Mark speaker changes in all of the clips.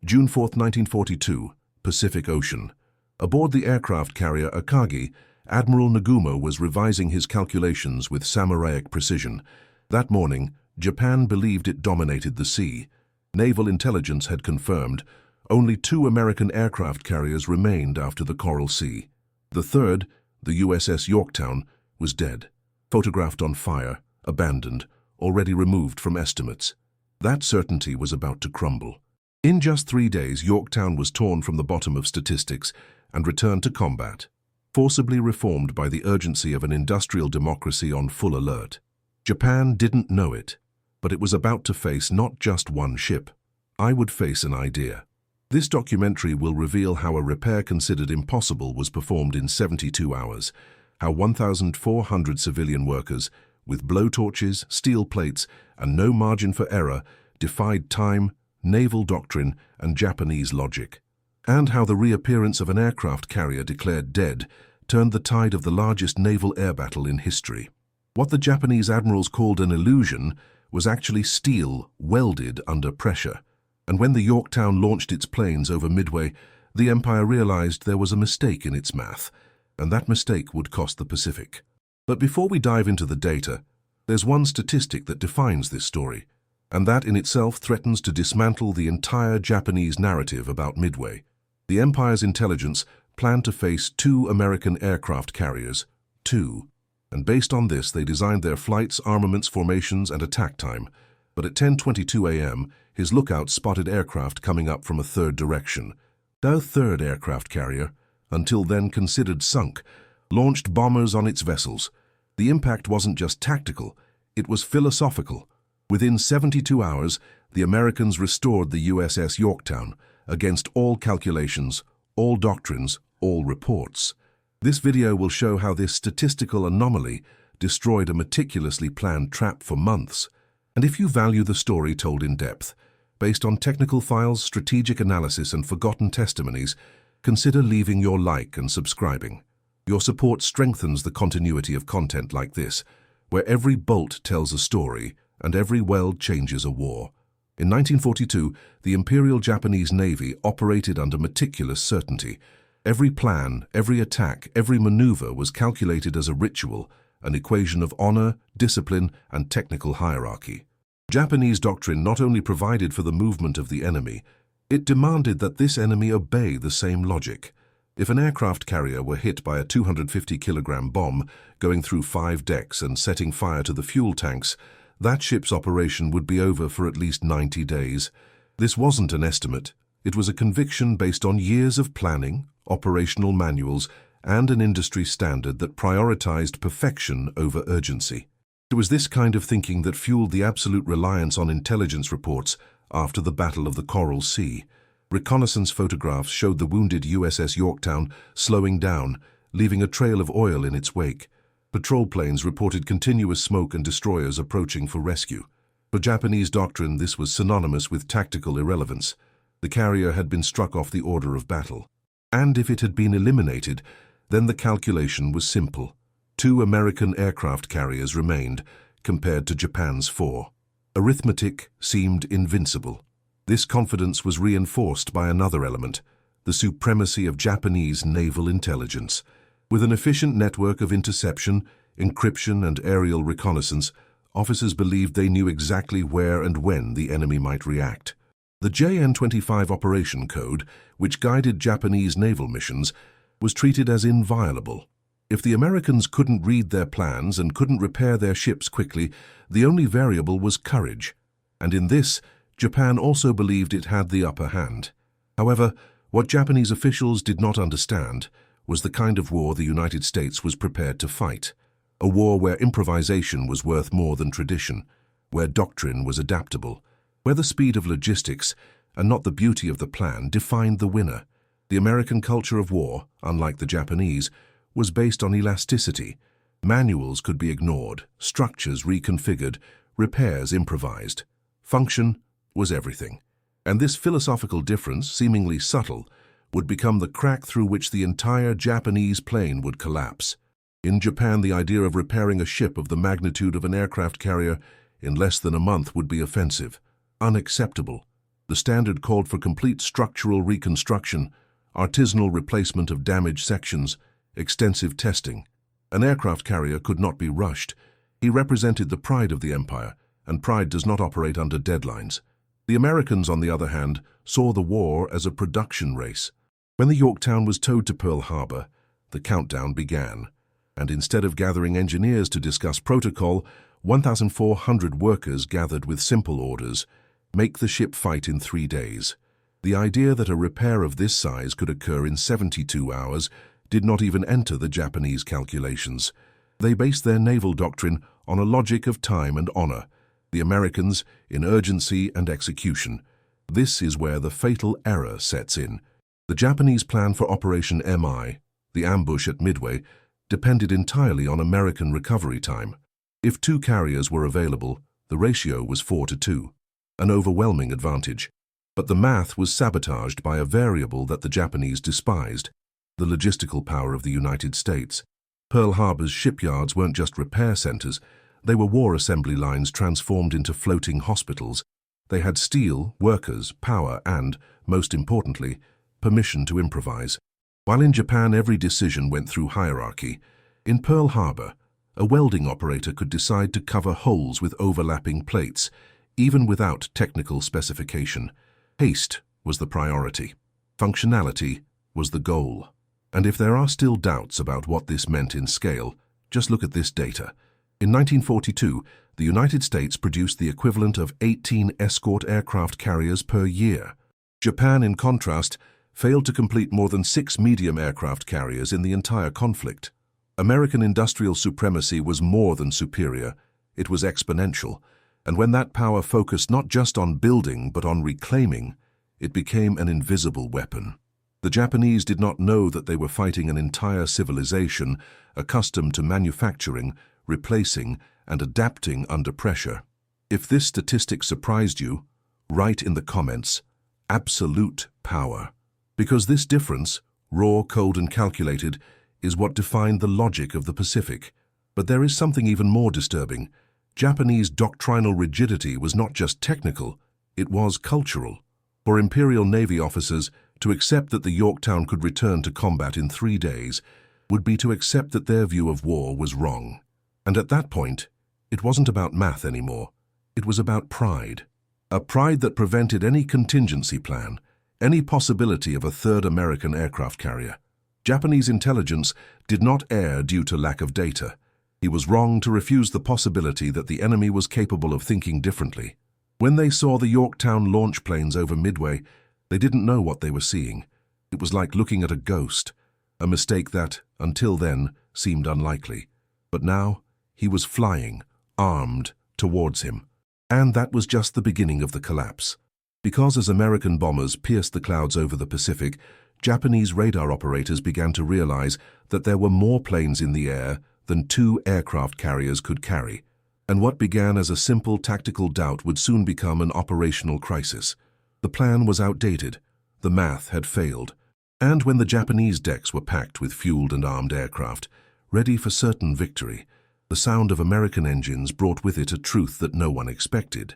Speaker 1: June 4, 1942, Pacific Ocean. Aboard the aircraft carrier Akagi, Admiral Nagumo was revising his calculations with samuraic precision. That morning, Japan believed it dominated the sea. Naval intelligence had confirmed only 2 American aircraft carriers remained after the Coral Sea. The third, the USS Yorktown, was dead, photographed on fire, abandoned, already removed from estimates. That certainty was about to crumble. In just 3 days, Yorktown was torn from the bottom of statistics and returned to combat, forcibly reformed by the urgency of an industrial democracy on full alert. Japan didn't know it, but it was about to face not just one ship. I would face an idea. This documentary will reveal how a repair considered impossible was performed in 72 hours, how 1,400 civilian workers, with blowtorches, steel plates, and no margin for error, defied time, naval doctrine, and Japanese logic, and how the reappearance of an aircraft carrier declared dead turned the tide of the largest naval air battle in history. What the Japanese admirals called an illusion was actually steel welded under pressure. And when the Yorktown launched its planes over Midway, the Empire realized there was a mistake in its math, and that mistake would cost the Pacific. But before we dive into the data, there's one statistic that defines this story, and that in itself threatens to dismantle the entire Japanese narrative about Midway. The Empire's intelligence planned to face 2 American aircraft carriers, 2, and based on this they designed their flights, armaments, formations, and attack time. But at 10:22 a.m., his lookout spotted aircraft coming up from a third direction. The third aircraft carrier, until then considered sunk, launched bombers on its vessels. The impact wasn't just tactical, it was philosophical. Within 72 hours, the Americans restored the USS Yorktown, against all calculations, all doctrines, all reports. This video will show how this statistical anomaly destroyed a meticulously planned trap for months. And if you value the story told in depth, based on technical files, strategic analysis, and forgotten testimonies, consider leaving your like and subscribing. Your support strengthens the continuity of content like this, where every bolt tells a story and every weld changes a war. In 1942, the Imperial Japanese Navy operated under meticulous certainty. Every plan, every attack, every maneuver was calculated as a ritual, an equation of honor, discipline, and technical hierarchy. Japanese doctrine not only provided for the movement of the enemy, it demanded that this enemy obey the same logic. If an aircraft carrier were hit by a 250-kilogram bomb going through 5 decks and setting fire to the fuel tanks, that ship's operation would be over for at least 90 days. This wasn't an estimate. It was a conviction based on years of planning, operational manuals, and an industry standard that prioritized perfection over urgency. It was this kind of thinking that fueled the absolute reliance on intelligence reports after the Battle of the Coral Sea. Reconnaissance photographs showed the wounded USS Yorktown slowing down, leaving a trail of oil in its wake. Patrol planes reported continuous smoke and destroyers approaching for rescue. For Japanese doctrine, this was synonymous with tactical irrelevance. The carrier had been struck off the order of battle. And if it had been eliminated, then the calculation was simple. 2 American aircraft carriers remained, compared to Japan's 4. Arithmetic seemed invincible. This confidence was reinforced by another element, the supremacy of Japanese naval intelligence. With an efficient network of interception, encryption, and aerial reconnaissance, officers believed they knew exactly where and when the enemy might react. The JN-25 operation code, which guided Japanese naval missions, was treated as inviolable. If the Americans couldn't read their plans and couldn't repair their ships quickly, the only variable was courage. And in this, Japan also believed it had the upper hand. However, what Japanese officials did not understand was the kind of war the United States was prepared to fight. A war where improvisation was worth more than tradition, where doctrine was adaptable, where the speed of logistics and not the beauty of the plan defined the winner. The American culture of war, unlike the Japanese, was based on elasticity. Manuals could be ignored, structures reconfigured, repairs improvised. Function was everything. And this philosophical difference, seemingly subtle, would become the crack through which the entire Japanese plane would collapse. In Japan, the idea of repairing a ship of the magnitude of an aircraft carrier in less than a month would be offensive, unacceptable. The standard called for complete structural reconstruction, artisanal replacement of damaged sections, extensive testing. An aircraft carrier could not be rushed. He represented the pride of the empire, and pride does not operate under deadlines. The Americans, on the other hand, saw the war as a production race. When the Yorktown was towed to Pearl Harbor, the countdown began, and instead of gathering engineers to discuss protocol, 1,400 workers gathered with simple orders: make the ship fight in 3 days. The idea that a repair of this size could occur in 72 hours did not even enter the Japanese calculations. They based their naval doctrine on a logic of time and honor, the Americans in urgency and execution. This is where the fatal error sets in. The Japanese plan for Operation MI, the ambush at Midway, depended entirely on American recovery time. If 2 carriers were available, the ratio was 4-2, an overwhelming advantage. But the math was sabotaged by a variable that the Japanese despised: the logistical power of the United States. Pearl Harbor's shipyards weren't just repair centers, they were war assembly lines transformed into floating hospitals. They had steel, workers, power, and, most importantly, permission to improvise. While in Japan every decision went through hierarchy, in Pearl Harbor, a welding operator could decide to cover holes with overlapping plates, even without technical specification. Haste was the priority. Functionality was the goal. And if there are still doubts about what this meant in scale, just look at this data. In 1942, the United States produced the equivalent of 18 escort aircraft carriers per year. Japan, in contrast, failed to complete more than 6 medium aircraft carriers in the entire conflict. American industrial supremacy was more than superior, it was exponential, and when that power focused not just on building but on reclaiming, it became an invisible weapon. The Japanese did not know that they were fighting an entire civilization accustomed to manufacturing, replacing, and adapting under pressure. If this statistic surprised you, write in the comments, absolute power. Because this difference, raw, cold, and calculated, is what defined the logic of the Pacific. But there is something even more disturbing. Japanese doctrinal rigidity was not just technical, it was cultural. For Imperial Navy officers, to accept that the Yorktown could return to combat in 3 days would be to accept that their view of war was wrong. And at that point, it wasn't about math anymore. It was about pride. A pride that prevented any contingency plan, any possibility of a third American aircraft carrier. Japanese intelligence did not err due to lack of data. He was wrong to refuse the possibility that the enemy was capable of thinking differently. When they saw the Yorktown launch planes over Midway, they didn't know what they were seeing. It was like looking at a ghost, a mistake that, until then, seemed unlikely. But now, he was flying, armed, towards him. And that was just the beginning of the collapse. Because as American bombers pierced the clouds over the Pacific, Japanese radar operators began to realize that there were more planes in the air than 2 aircraft carriers could carry. And what began as a simple tactical doubt would soon become an operational crisis. The plan was outdated, the math had failed, and when the Japanese decks were packed with fueled and armed aircraft, ready for certain victory, the sound of American engines brought with it a truth that no one expected.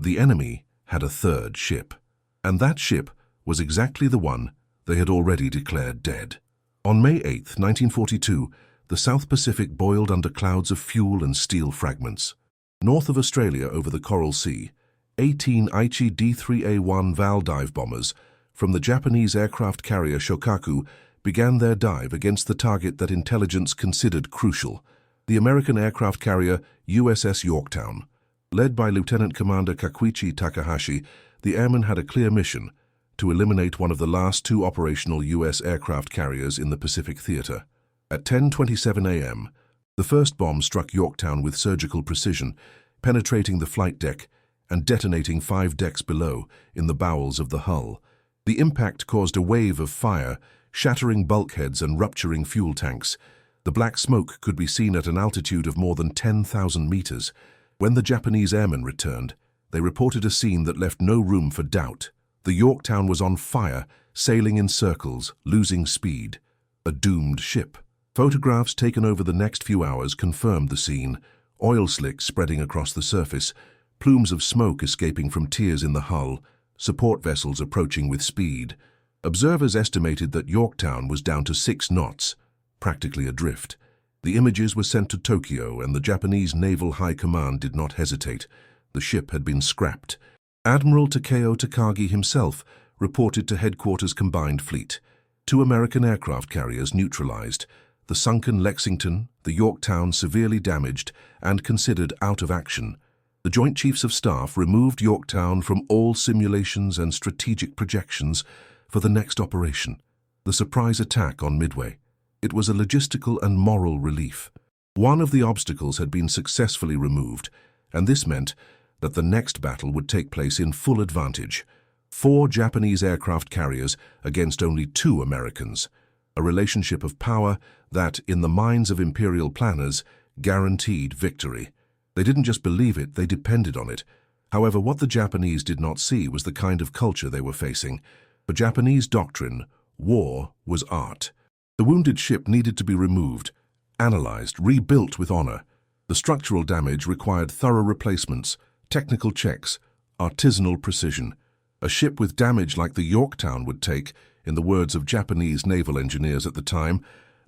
Speaker 1: The enemy had a third ship, and that ship was exactly the one they had already declared dead. On May 8, 1942, the South Pacific boiled under clouds of fuel and steel fragments. North of Australia over the Coral Sea, 18 Aichi D-3A1 Val dive bombers from the Japanese aircraft carrier Shokaku began their dive against the target that intelligence considered crucial, the American aircraft carrier USS Yorktown. Led by Lieutenant Commander Kakuichi Takahashi, the airmen had a clear mission: to eliminate one of the last 2 operational U.S. aircraft carriers in the Pacific theater. At 10:27 a.m., the first bomb struck Yorktown with surgical precision, penetrating the flight deck and detonating 5 decks below in the bowels of the hull. The impact caused a wave of fire, shattering bulkheads and rupturing fuel tanks. The black smoke could be seen at an altitude of more than 10,000 meters. When the Japanese airmen returned, they reported a scene that left no room for doubt. The Yorktown was on fire, sailing in circles, losing speed. A doomed ship. Photographs taken over the next few hours confirmed the scene: oil slicks spreading across the surface, plumes of smoke escaping from tears in the hull, support vessels approaching with speed. Observers estimated that Yorktown was down to 6 knots, practically adrift. The images were sent to Tokyo, and the Japanese Naval High Command did not hesitate. The ship had been scrapped. Admiral Takeo Takagi himself reported to Headquarters Combined Fleet. 2 American aircraft carriers neutralized, the sunken Lexington, the Yorktown severely damaged and considered out of action. The Joint Chiefs of Staff removed Yorktown from all simulations and strategic projections for the next operation, the surprise attack on Midway. It was a logistical and moral relief. One of the obstacles had been successfully removed, and this meant that the next battle would take place in full advantage. 4 Japanese aircraft carriers against only 2 Americans. A relationship of power that, in the minds of imperial planners, guaranteed victory. They didn't just believe it, they depended on it. However, what the Japanese did not see was the kind of culture they were facing. For Japanese doctrine, war was art. The wounded ship needed to be removed, analyzed, rebuilt with honor. The structural damage required thorough replacements, technical checks, artisanal precision. A ship with damage like the Yorktown would take, in the words of Japanese naval engineers at the time,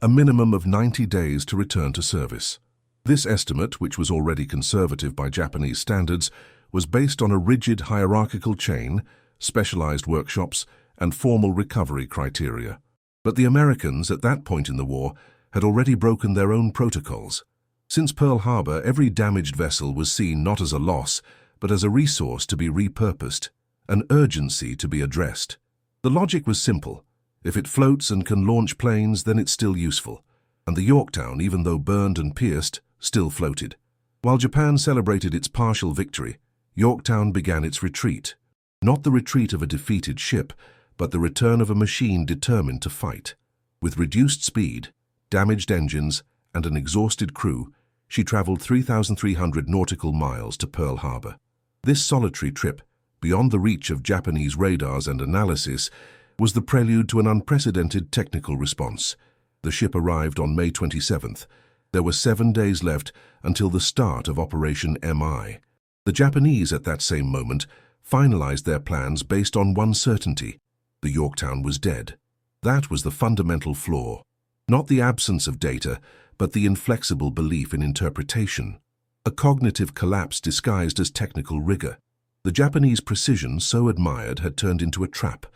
Speaker 1: a minimum of 90 days to return to service. This estimate, which was already conservative by Japanese standards, was based on a rigid hierarchical chain, specialized workshops, and formal recovery criteria. But the Americans, at that point in the war, had already broken their own protocols. Since Pearl Harbor, every damaged vessel was seen not as a loss, but as a resource to be repurposed, an urgency to be addressed. The logic was simple. If it floats and can launch planes, then it's still useful. And the Yorktown, even though burned and pierced, still floated. While Japan celebrated its partial victory, Yorktown began its retreat. Not the retreat of a defeated ship, but the return of a machine determined to fight. With reduced speed, damaged engines, and an exhausted crew, she traveled 3,300 nautical miles to Pearl Harbor. This solitary trip, beyond the reach of Japanese radars and analysis, was the prelude to an unprecedented technical response. The ship arrived on May 27th. There were 7 days left until the start of Operation MI. The Japanese, at that same moment, finalized their plans based on one certainty: the Yorktown was dead. That was the fundamental flaw. Not the absence of data, but the inflexible belief in interpretation. A cognitive collapse disguised as technical rigor. The Japanese precision so admired had turned into a trap.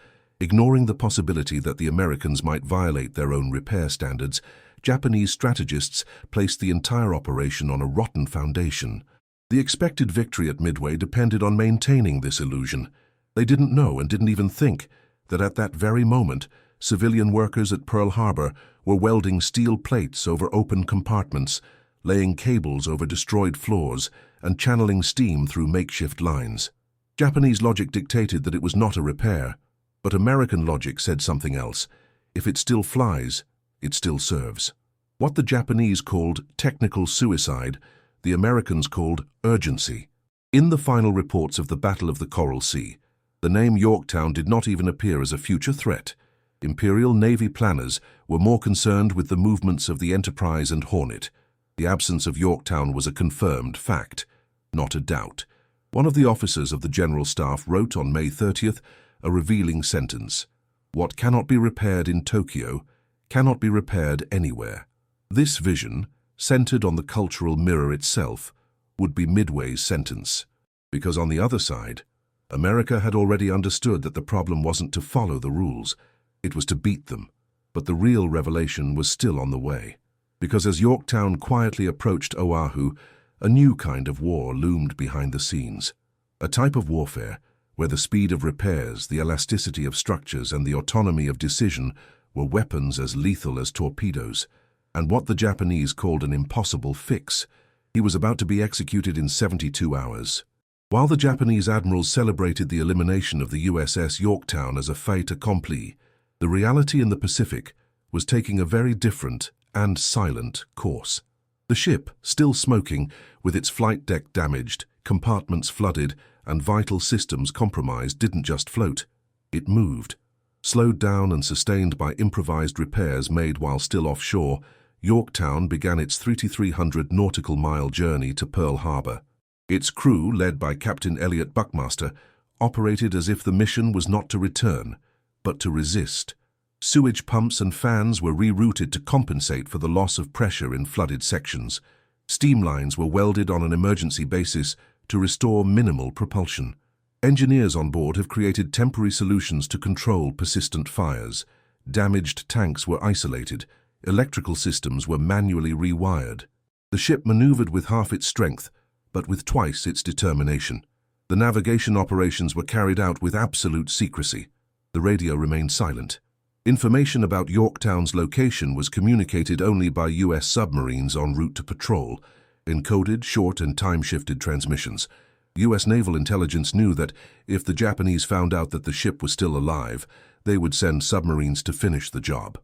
Speaker 1: Ignoring the possibility that the Americans might violate their own repair standards, Japanese strategists placed the entire operation on a rotten foundation. The expected victory at Midway depended on maintaining this illusion. They didn't know and didn't even think that at that very moment, civilian workers at Pearl Harbor were welding steel plates over open compartments, laying cables over destroyed floors, and channeling steam through makeshift lines. Japanese logic dictated that it was not a repair, but American logic said something else. If it still flies, it still serves. What the Japanese called technical suicide, the Americans called urgency. In the final reports of the Battle of the Coral Sea, the name Yorktown did not even appear as a future threat. Imperial Navy planners were more concerned with the movements of the Enterprise and Hornet. The absence of Yorktown was a confirmed fact, not a doubt. One of the officers of the General Staff wrote on May 30th a revealing sentence: "What cannot be repaired in Tokyo cannot be repaired anywhere." This vision, centered on the cultural mirror itself, would be Midway's sentence. Because on the other side, America had already understood that the problem wasn't to follow the rules, it was to beat them. But the real revelation was still on the way. Because as Yorktown quietly approached Oahu, a new kind of war loomed behind the scenes. A type of warfare where the speed of repairs, the elasticity of structures, and the autonomy of decision were weapons as lethal as torpedoes. And what the Japanese called an impossible fix, he was about to be executed in 72 hours. While the Japanese admirals celebrated the elimination of the USS Yorktown as a fait accompli, the reality in the Pacific was taking a very different and silent course. The ship, still smoking, with its flight deck damaged, compartments flooded, and vital systems compromised, didn't just float. It moved. Slowed down and sustained by improvised repairs made while still offshore, Yorktown began its 3,300 nautical mile journey to Pearl Harbor. Its crew, led by Captain Elliot Buckmaster, operated as if the mission was not to return, but to resist. Sewage pumps and fans were rerouted to compensate for the loss of pressure in flooded sections. Steam lines were welded on an emergency basis to restore minimal propulsion. Engineers on board have created temporary solutions to control persistent fires. Damaged tanks were isolated. Electrical systems were manually rewired. The ship maneuvered with half its strength, but with twice its determination. The navigation operations were carried out with absolute secrecy. The radio remained silent. Information about Yorktown's location was communicated only by U.S. submarines en route to patrol, encoded, short and time-shifted transmissions. U.S. naval intelligence knew that if the Japanese found out that the ship was still alive, they would send submarines to finish the job.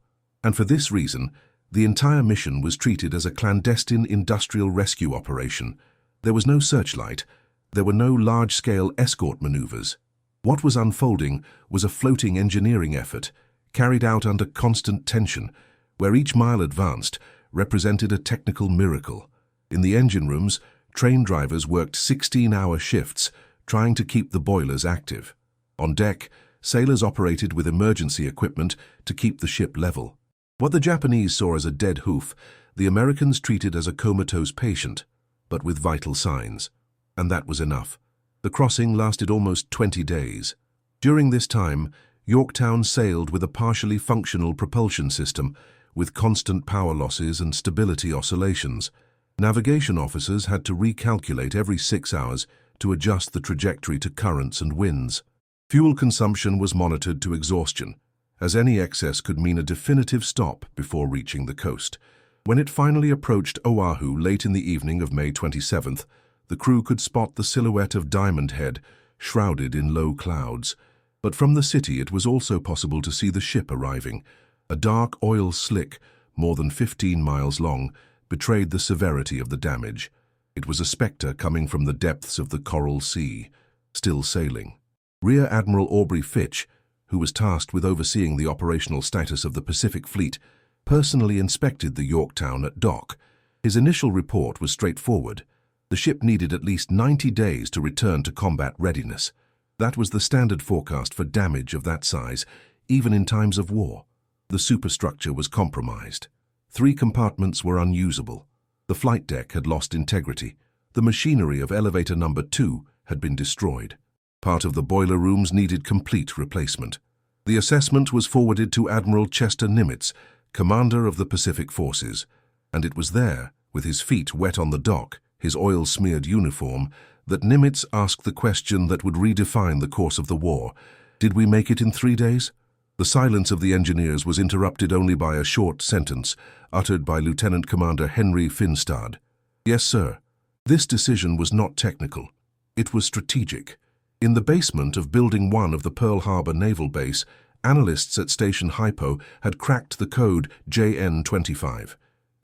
Speaker 1: And for this reason, the entire mission was treated as a clandestine industrial rescue operation. There was no searchlight. There were no large-scale escort maneuvers. What was unfolding was a floating engineering effort, carried out under constant tension, where each mile advanced represented a technical miracle. In the engine rooms, train drivers worked 16-hour shifts, trying to keep the boilers active. On deck, sailors operated with emergency equipment to keep the ship level. What the Japanese saw as a dead hoof, the Americans treated as a comatose patient, but with vital signs. And that was enough. The crossing lasted almost 20 days. During this time, Yorktown sailed with a partially functional propulsion system, with constant power losses and stability oscillations. Navigation officers had to recalculate every 6 hours to adjust the trajectory to currents and winds. Fuel consumption was monitored to exhaustion, as any excess could mean a definitive stop before reaching the coast. When it finally approached Oahu late in the evening of May 27th, the crew could spot the silhouette of Diamond Head, shrouded in low clouds. But from the city it was also possible to see the ship arriving. A dark oil slick, more than 15 miles long, betrayed the severity of the damage. It was a spectre coming from the depths of the Coral Sea, still sailing. Rear Admiral Aubrey Fitch, who was tasked with overseeing the operational status of the Pacific Fleet, personally inspected the Yorktown at dock. His initial report was straightforward. The ship needed at least 90 days to return to combat readiness. That was the standard forecast for damage of that size, even in times of war. The superstructure was compromised. 3 compartments were unusable. The flight deck had lost integrity. The machinery of elevator number 2 had been destroyed. Part of the boiler rooms needed complete replacement. The assessment was forwarded to Admiral Chester Nimitz, commander of the Pacific Forces, and it was there, with his feet wet on the dock, his oil-smeared uniform, that Nimitz asked the question that would redefine the course of the war. Did we make it in 3 days? The silence of the engineers was interrupted only by a short sentence, uttered by Lieutenant Commander Henry Finstad. Yes, sir. This decision was not technical. It was strategic. In the basement of Building 1 of the Pearl Harbor Naval Base, analysts at Station Hypo had cracked the code JN25.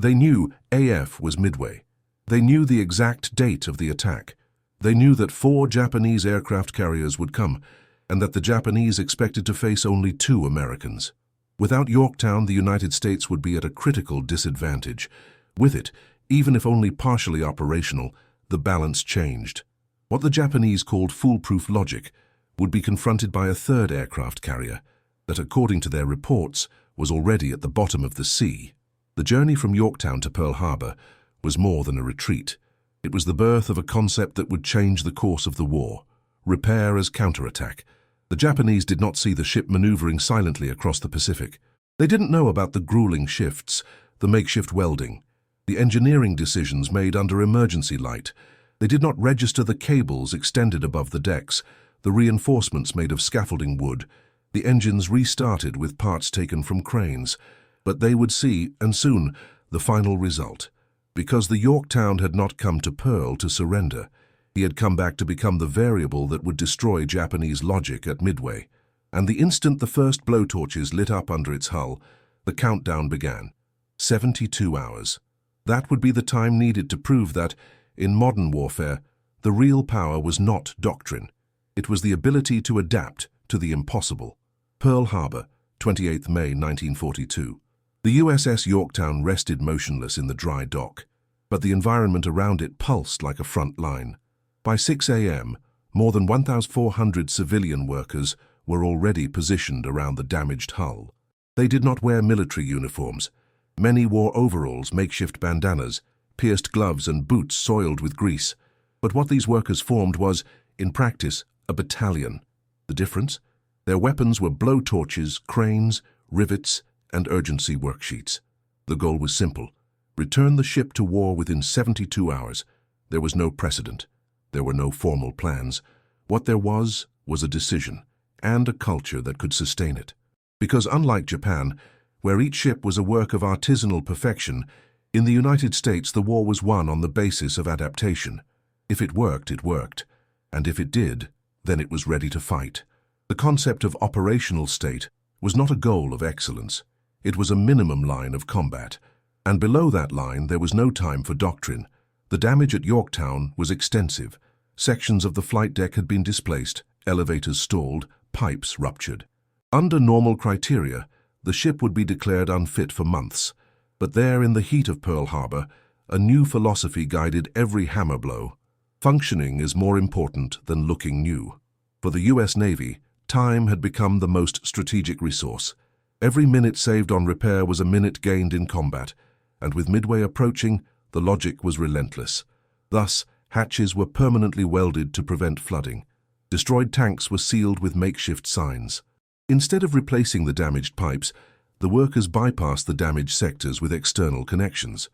Speaker 1: They knew AF was Midway. They knew the exact date of the attack. They knew that 4 Japanese aircraft carriers would come, and that the Japanese expected to face only 2 Americans. Without Yorktown, the United States would be at a critical disadvantage. With it, even if only partially operational, the balance changed. What the Japanese called foolproof logic would be confronted by a 3rd aircraft carrier that, according to their reports, was already at the bottom of the sea. The journey from Yorktown to Pearl Harbor was more than a retreat. It was the birth of a concept that would change the course of the war: repair as counterattack. The Japanese did not see the ship maneuvering silently across the Pacific. They didn't know about the grueling shifts, the makeshift welding, the engineering decisions made under emergency light. They did not register the cables extended above the decks, the reinforcements made of scaffolding wood, the engines restarted with parts taken from cranes. But they would see, and soon, the final result. Because the Yorktown had not come to Pearl to surrender, he had come back to become the variable that would destroy Japanese logic at Midway. And the instant the first blowtorches lit up under its hull, the countdown began. 72 hours. That would be the time needed to prove that, in modern warfare, the real power was not doctrine. It was the ability to adapt to the impossible. Pearl Harbor, 28 May 1942. The USS Yorktown rested motionless in the dry dock, but the environment around it pulsed like a front line. By 6 a.m., More than 1,400 civilian workers were already positioned around the damaged hull. They did not wear military uniforms. Many wore overalls, makeshift bandanas, pierced gloves and boots soiled with grease. But what these workers formed was, in practice, a battalion. The difference? Their weapons were blowtorches, cranes, rivets, and urgency worksheets. The goal was simple: return the ship to war within 72 hours. There was no precedent. There were no formal plans. What there was a decision, and a culture that could sustain it. Because unlike Japan, where each ship was a work of artisanal perfection, in the United States the war was won on the basis of adaptation. If it worked, it worked. And if it did, then it was ready to fight. The concept of operational state was not a goal of excellence. It was a minimum line of combat. And below that line there was no time for doctrine. The damage at Yorktown was extensive. Sections of the flight deck had been displaced, elevators stalled, pipes ruptured. Under normal criteria, the ship would be declared unfit for months. But there, in the heat of Pearl Harbor, a new philosophy guided every hammer blow. Functioning is more important than looking new. For the U.S. Navy, time had become the most strategic resource. Every minute saved on repair was a minute gained in combat, and with Midway approaching, the logic was relentless. Thus, hatches were permanently welded to prevent flooding. Destroyed tanks were sealed with makeshift signs. Instead of replacing the damaged pipes, the workers bypassed the damaged sectors with external connections.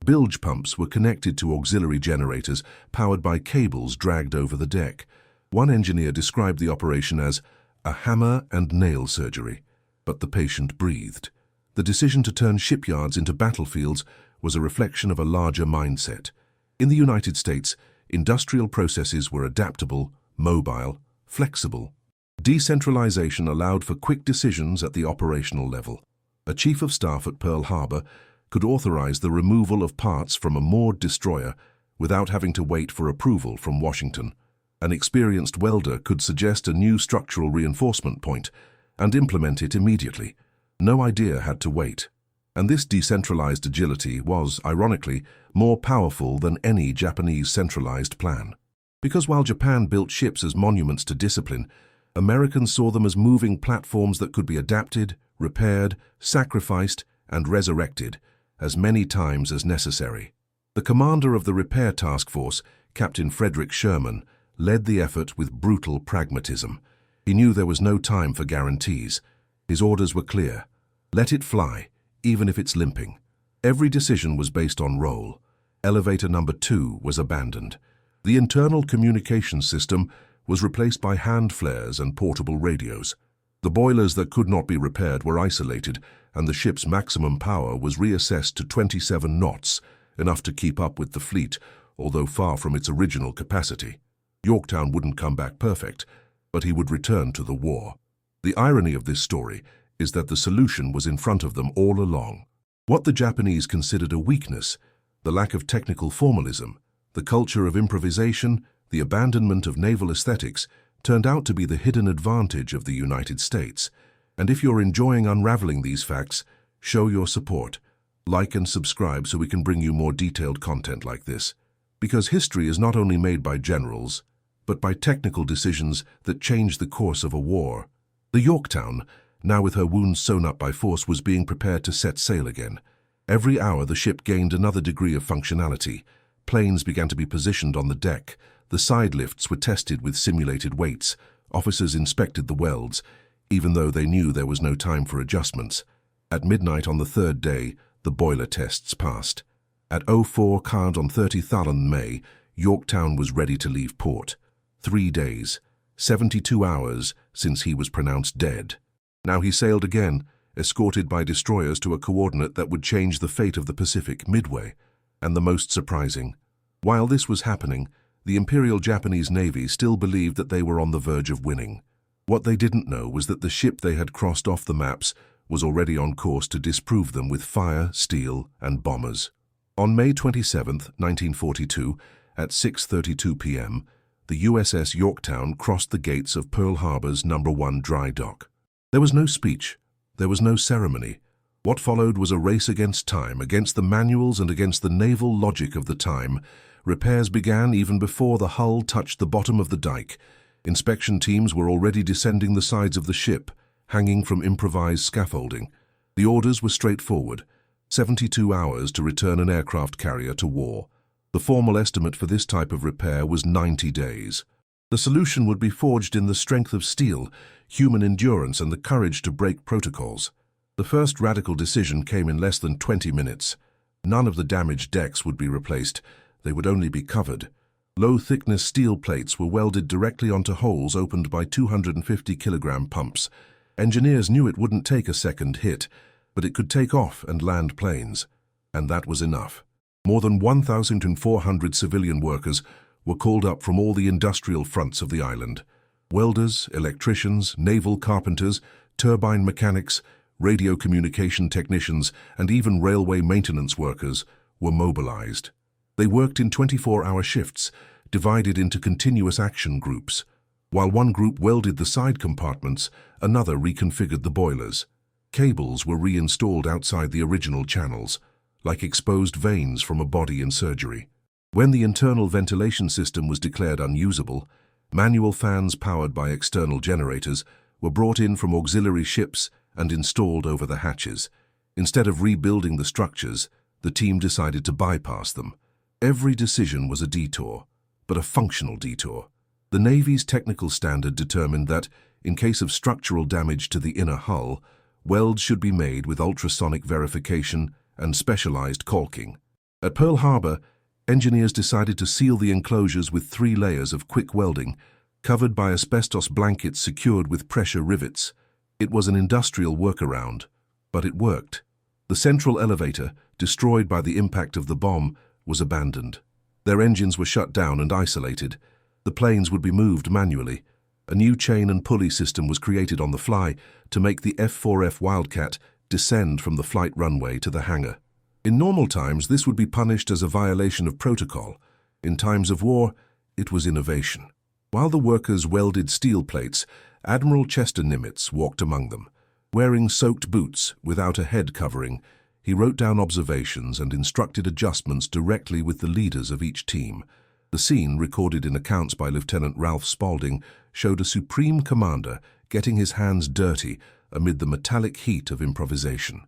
Speaker 1: Bilge pumps were connected to auxiliary generators powered by cables dragged over the deck. One engineer described the operation as a hammer and nail surgery, but the patient breathed. The decision to turn shipyards into battlefields was a reflection of a larger mindset. In the United States, industrial processes were adaptable, mobile, flexible. Decentralization allowed for quick decisions at the operational level. A chief of staff at Pearl Harbor could authorize the removal of parts from a moored destroyer without having to wait for approval from Washington. An experienced welder could suggest a new structural reinforcement point and implement it immediately. No idea had to wait. And this decentralized agility was, ironically, more powerful than any Japanese centralized plan. Because while Japan built ships as monuments to discipline, Americans saw them as moving platforms that could be adapted, repaired, sacrificed, and resurrected as many times as necessary. The commander of the repair task force, Captain Frederick Sherman, led the effort with brutal pragmatism. He knew there was no time for guarantees. His orders were clear: let it fly, even if it's limping. Every decision was based on role. Elevator number 2 was abandoned. The internal communication system was replaced by hand flares and portable radios. The boilers that could not be repaired were isolated, and the ship's maximum power was reassessed to 27 knots, enough to keep up with the fleet, although far from its original capacity. Yorktown wouldn't come back perfect, but he would return to the war. The irony of this story is that the solution was in front of them all along. What the Japanese considered a weakness, the lack of technical formalism, the culture of improvisation, the abandonment of naval aesthetics, turned out to be the hidden advantage of the United States. And if you're enjoying unraveling these facts, show your support. Like and subscribe so we can bring you more detailed content like this. Because history is not only made by generals, but by technical decisions that change the course of a war. The Yorktown, now with her wounds sewn up by force, was being prepared to set sail again. Every hour the ship gained another degree of functionality. Planes began to be positioned on the deck. The side lifts were tested with simulated weights. Officers inspected the welds, even though they knew there was no time for adjustments. At midnight on the third day, the boiler tests passed. At 04 card on 30th May, Yorktown was ready to leave port. 3 days, 72 hours since he was pronounced dead. Now he sailed again, escorted by destroyers to a coordinate that would change the fate of the Pacific, Midway. And the most surprising, while this was happening, the Imperial Japanese Navy still believed that they were on the verge of winning. What they didn't know was that the ship they had crossed off the maps was already on course to disprove them with fire, steel, and bombers. On May 27, 1942, at 6:32 p.m., the USS Yorktown crossed the gates of Pearl Harbor's No. 1 dry dock. There was no speech. There was no ceremony. What followed was a race against time, against the manuals and against the naval logic of the time. Repairs began even before the hull touched the bottom of the dike. Inspection teams were already descending the sides of the ship, hanging from improvised scaffolding. The orders were straightforward: 72 hours to return an aircraft carrier to war. The formal estimate for this type of repair was 90 days. The solution would be forged in the strength of steel, human endurance, and the courage to break protocols. The first radical decision came in less than 20 minutes. None of the damaged decks would be replaced. They would only be covered. Low-thickness steel plates were welded directly onto holes opened by 250-kilogram pumps. Engineers knew it wouldn't take a second hit, but it could take off and land planes. And that was enough. More than 1,400 civilian workers were called up from all the industrial fronts of the island. Welders, electricians, naval carpenters, turbine mechanics, radio communication technicians, and even railway maintenance workers were mobilized. They worked in 24-hour shifts, divided into continuous action groups. While one group welded the side compartments, another reconfigured the boilers. Cables were reinstalled outside the original channels, like exposed veins from a body in surgery. When the internal ventilation system was declared unusable, manual fans powered by external generators were brought in from auxiliary ships and installed over the hatches. Instead of rebuilding the structures, the team decided to bypass them. Every decision was a detour, but a functional detour. The Navy's technical standard determined that, in case of structural damage to the inner hull, welds should be made with ultrasonic verification and specialized caulking. At Pearl Harbor, engineers decided to seal the enclosures with 3 layers of quick welding, covered by asbestos blankets secured with pressure rivets. It was an industrial workaround, but it worked. The central elevator, destroyed by the impact of the bomb, was abandoned. Their engines were shut down and isolated. The planes would be moved manually. A new chain and pulley system was created on the fly to make the F-4F Wildcat descend from the flight runway to the hangar. In normal times, this would be punished as a violation of protocol. In times of war, it was innovation. While the workers welded steel plates, Admiral Chester Nimitz walked among them. Wearing soaked boots without a head covering, he wrote down observations and instructed adjustments directly with the leaders of each team. The scene, recorded in accounts by Lieutenant Ralph Spaulding, showed a supreme commander getting his hands dirty amid the metallic heat of improvisation.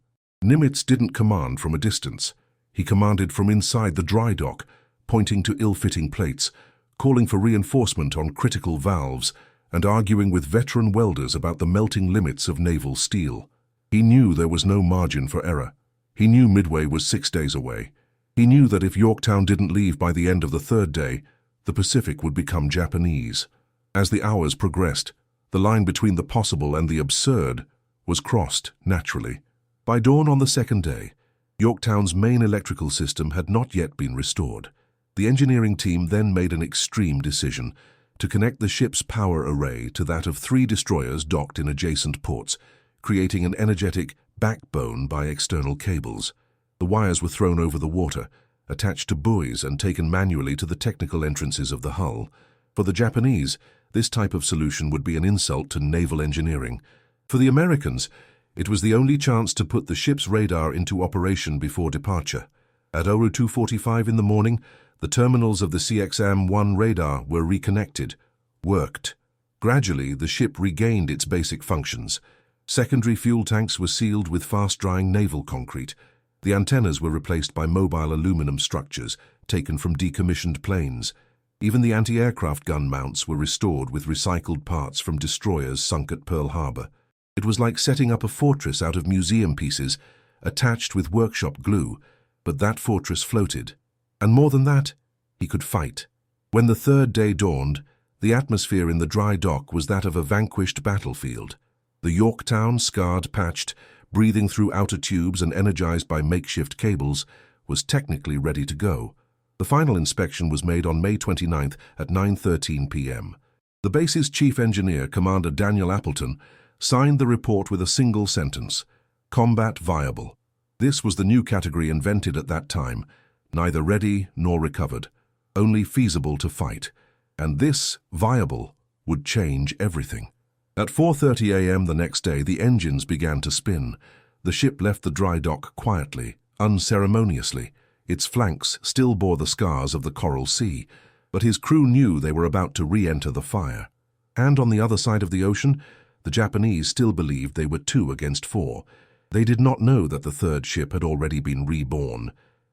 Speaker 1: Nimitz didn't command from a distance. He commanded from inside the dry dock, pointing to ill-fitting plates, calling for reinforcement on critical valves, and arguing with veteran welders about the melting limits of naval steel. He knew there was no margin for error. He knew Midway was 6 days away. He knew that if Yorktown didn't leave by the end of the 3rd day, the Pacific would become Japanese. As the hours progressed, the line between the possible and the absurd was crossed naturally. By dawn on the 2nd day, Yorktown's main electrical system had not yet been restored. The engineering team then made an extreme decision to connect the ship's power array to that of 3 destroyers docked in adjacent ports, creating an energetic backbone by external cables. The wires were thrown over the water, attached to buoys and taken manually to the technical entrances of the hull. For the Japanese, this type of solution would be an insult to naval engineering. For the Americans, it was the only chance to put the ship's radar into operation before departure. At 02:45 in the morning, the terminals of the CXM-1 radar were reconnected, worked. Gradually, the ship regained its basic functions. Secondary fuel tanks were sealed with fast-drying naval concrete. The antennas were replaced by mobile aluminum structures taken from decommissioned planes. Even the anti-aircraft gun mounts were restored with recycled parts from destroyers sunk at Pearl Harbor. It was like setting up a fortress out of museum pieces, attached with workshop glue, but that fortress floated. And more than that, he could fight. When the 3rd day dawned, the atmosphere in the dry dock was that of a vanquished battlefield. The Yorktown, scarred, patched, breathing through outer tubes and energized by makeshift cables, was technically ready to go. The final inspection was made on May 29th at 9:13 p.m. The base's chief engineer, Commander Daniel Appleton, signed the report with a single sentence: combat viable. This was the new category invented at that time, neither ready nor recovered, only feasible to fight. And this, viable, would change everything. At 4:30 a.m. the next day, the engines began to spin. The ship left the dry dock quietly, unceremoniously. Its flanks still bore the scars of the Coral Sea, but his crew knew they were about to re-enter the fire. And on the other side of the ocean, the Japanese still believed they were 2 against 4. They did not know that the third ship had already been reborn,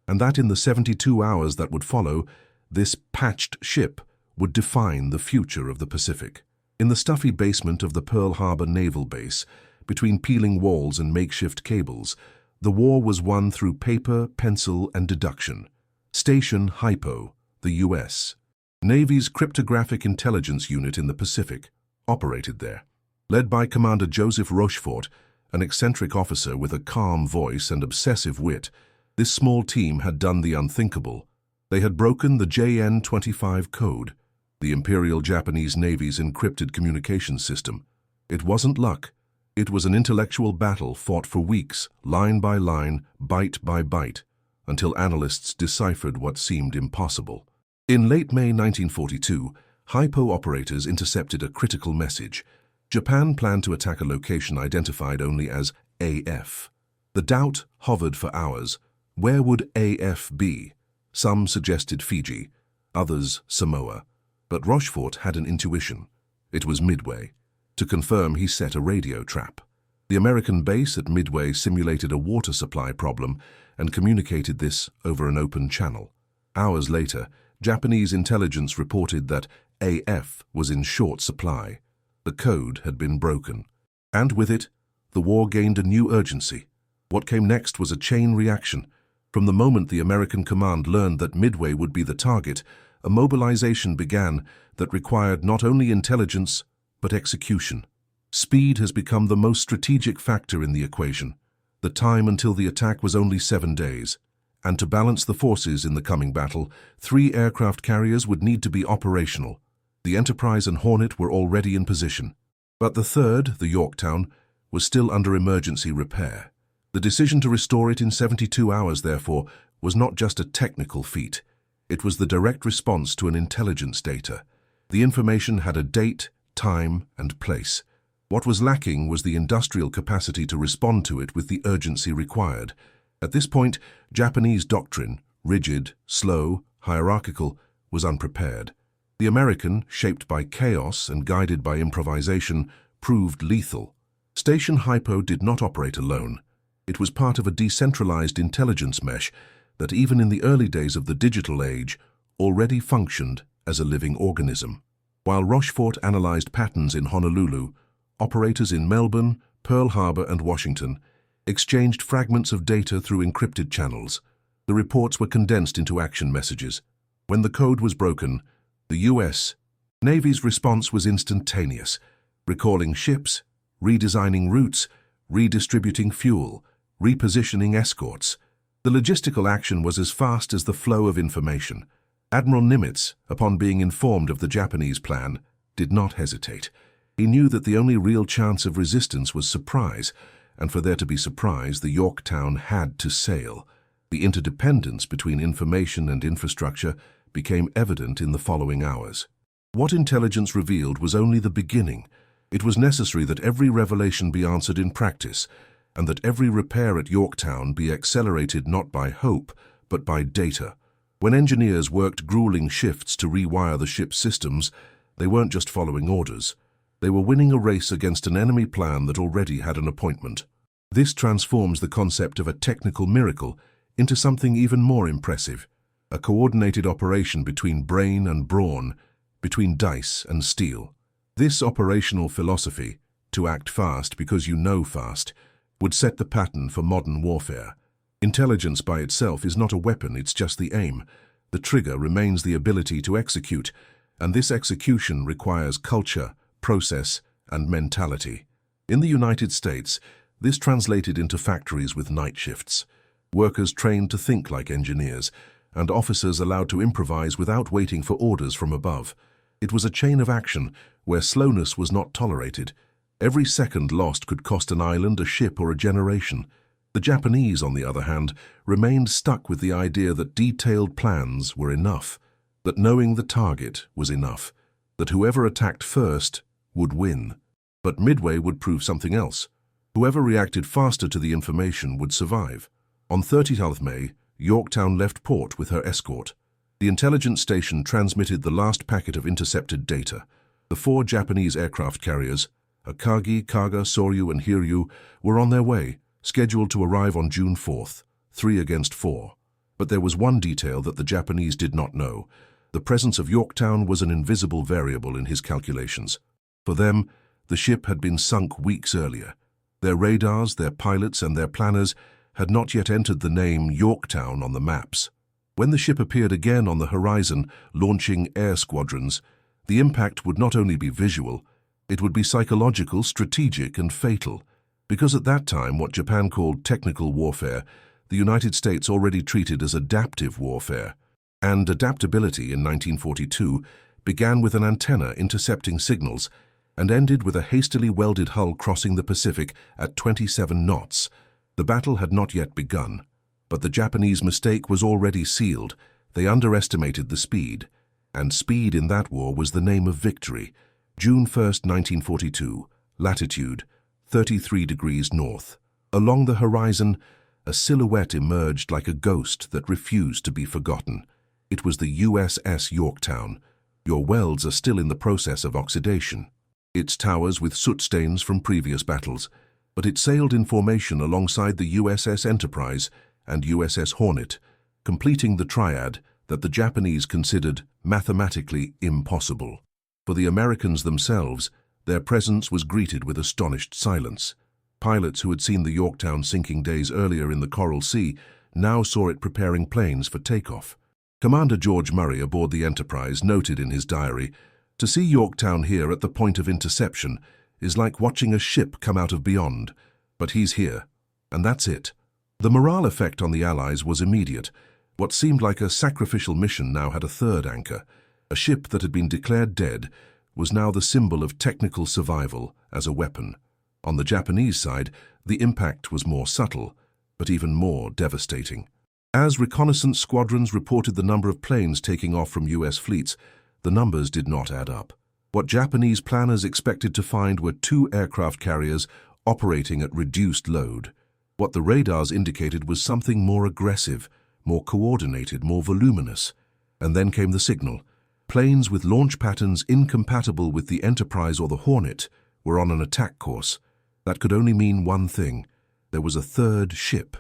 Speaker 1: and that in the 72 hours that would follow, this patched ship would define the future of the Pacific. In the stuffy basement of the Pearl Harbor Naval Base, between peeling walls and makeshift cables, the war was won through paper, pencil, and deduction. Station Hypo, the U.S. Navy's cryptographic intelligence unit in the Pacific, operated there. Led by Commander Joseph Rochefort, an eccentric officer with a calm voice and obsessive wit, this small team had done the unthinkable. They had broken the JN-25 code, the Imperial Japanese Navy's encrypted communications system. It wasn't luck. It was an intellectual battle fought for weeks, line by line, byte by byte, until analysts deciphered what seemed impossible. In late May 1942, Hypo operators intercepted a critical message. Japan planned to attack a location identified only as AF. The doubt hovered for hours. Where would AF be? Some suggested Fiji, others Samoa. But Rochefort had an intuition. It was Midway. To confirm, he set a radio trap. The American base at Midway simulated a water supply problem and communicated this over an open channel. Hours later, Japanese intelligence reported that AF was in short supply. The code had been broken. And with it, the war gained a new urgency. What came next was a chain reaction. From the moment the American command learned that Midway would be the target, a mobilization began that required not only intelligence, but execution. Speed has become the most strategic factor in the equation. The time until the attack was only 7 days. And to balance the forces in the coming battle, 3 aircraft carriers would need to be operational. The Enterprise and Hornet were already in position. But the third, the Yorktown, was still under emergency repair. The decision to restore it in 72 hours, therefore, was not just a technical feat. It was the direct response to an intelligence data. The information had a date, time, and place. What was lacking was the industrial capacity to respond to it with the urgency required. At this point, Japanese doctrine, rigid, slow, hierarchical, was unprepared. The American, shaped by chaos and guided by improvisation, proved lethal. Station Hypo did not operate alone. It was part of a decentralized intelligence mesh that even in the early days of the digital age already functioned as a living organism. While Rochefort analyzed patterns in Honolulu, operators in Melbourne, Pearl Harbor, and Washington exchanged fragments of data through encrypted channels. The reports were condensed into action messages. When the code was broken, the U.S. Navy's response was instantaneous, recalling ships, redesigning routes, redistributing fuel, repositioning escorts. The logistical action was as fast as the flow of information. Admiral Nimitz, upon being informed of the Japanese plan, did not hesitate. He knew that the only real chance of resistance was surprise, and for there to be surprise, the Yorktown had to sail. The interdependence between information and infrastructure became evident in the following hours. What intelligence revealed was only the beginning. It was necessary that every revelation be answered in practice, and that every repair at Yorktown be accelerated not by hope, but by data. When engineers worked grueling shifts to rewire the ship's systems, they weren't just following orders. They were winning a race against an enemy plan that already had an appointment. This transforms the concept of a technical miracle into something even more impressive, a coordinated operation between brain and brawn, between dice and steel. This operational philosophy, to act fast because you know fast, would set the pattern for modern warfare. Intelligence by itself is not a weapon, it's just the aim. The trigger remains the ability to execute, and this execution requires culture, process, and mentality. In the United States, this translated into factories with night shifts, workers trained to think like engineers, and officers allowed to improvise without waiting for orders from above. It was a chain of action where slowness was not tolerated. Every second lost could cost an island, a ship, or a generation. The Japanese, on the other hand, remained stuck with the idea that detailed plans were enough, that knowing the target was enough, that whoever attacked first would win. But Midway would prove something else. Whoever reacted faster to the information would survive. On 30th May, Yorktown left port with her escort. The intelligence station transmitted the last packet of intercepted data. The 4 Japanese aircraft carriers, Akagi, Kaga, Soryu, and Hiryu, were on their way, scheduled to arrive on June 4th, 3 against 4. But there was one detail that the Japanese did not know. The presence of Yorktown was an invisible variable in his calculations. For them, the ship had been sunk weeks earlier. Their radars, their pilots, and their planners had not yet entered the name Yorktown on the maps. When the ship appeared again on the horizon, launching air squadrons, the impact would not only be visual, it would be psychological, strategic, and fatal. Because at that time, what Japan called technical warfare, the United States already treated as adaptive warfare. And adaptability in 1942 began with an antenna intercepting signals and ended with a hastily welded hull crossing the Pacific at 27 knots. The battle had not yet begun, but the Japanese mistake was already sealed. They underestimated the speed, and speed in that war was the name of victory. June 1st, 1942, latitude 33 degrees north. Along the horizon, a silhouette emerged like a ghost that refused to be forgotten. It was the USS Yorktown. Your welds are still in the process of oxidation. Its towers with soot stains from previous battles, but it sailed in formation alongside the USS Enterprise and USS Hornet, completing the triad that the Japanese considered mathematically impossible. For the Americans themselves, their presence was greeted with astonished silence. Pilots who had seen the Yorktown sinking days earlier in the Coral Sea now saw it preparing planes for takeoff. Commander George Murray aboard the Enterprise noted in his diary, "To see Yorktown here at the point of interception is like watching a ship come out of beyond. But he's here, and that's it." The morale effect on the Allies was immediate. What seemed like a sacrificial mission now had a third anchor. A ship that had been declared dead was now the symbol of technical survival as a weapon. On the Japanese side, the impact was more subtle, but even more devastating. As reconnaissance squadrons reported the number of planes taking off from U.S. fleets, the numbers did not add up. What Japanese planners expected to find were 2 aircraft carriers operating at reduced load. What the radars indicated was something more aggressive, more coordinated, more voluminous. And then came the signal. Planes with launch patterns incompatible with the Enterprise or the Hornet were on an attack course. That could only mean one thing. There was a third ship.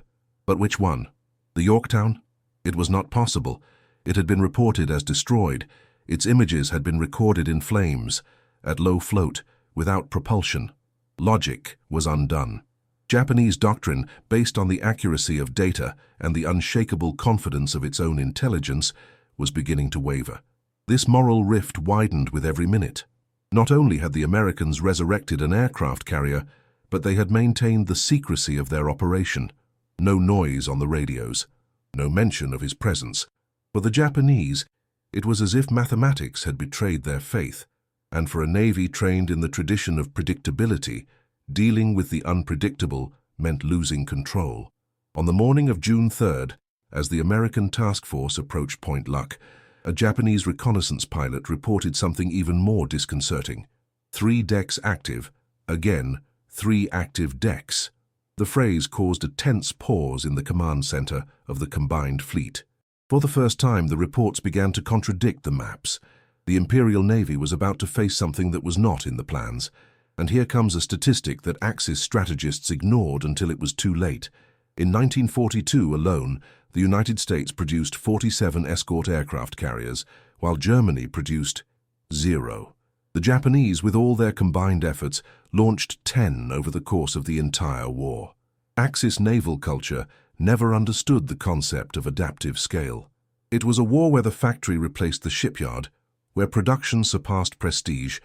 Speaker 1: But which one? The Yorktown? It was not possible. It had been reported as destroyed. Its images had been recorded in flames, at low float, without propulsion. Logic was undone. Japanese doctrine, based on the accuracy of data and the unshakable confidence of its own intelligence, was beginning to waver. This moral rift widened with every minute. Not only had the Americans resurrected an aircraft carrier, but they had maintained the secrecy of their operation. No noise on the radios, no mention of his presence. For the Japanese, it was as if mathematics had betrayed their faith, and for a navy trained in the tradition of predictability, dealing with the unpredictable meant losing control. On the morning of June 3rd, as the American task force approached Point Luck, a Japanese reconnaissance pilot reported something even more disconcerting. 3 decks active, again, 3 active decks. The phrase caused a tense pause in the command center of the combined fleet. For the first time, the reports began to contradict the maps. The Imperial Navy was about to face something that was not in the plans. And here comes a statistic that Axis strategists ignored until it was too late. In 1942 alone, the United States produced 47 escort aircraft carriers, while Germany produced 0. The Japanese, with all their combined efforts, launched 10 over the course of the entire war. Axis naval culture never understood the concept of adaptive scale. It was a war where the factory replaced the shipyard, where production surpassed prestige,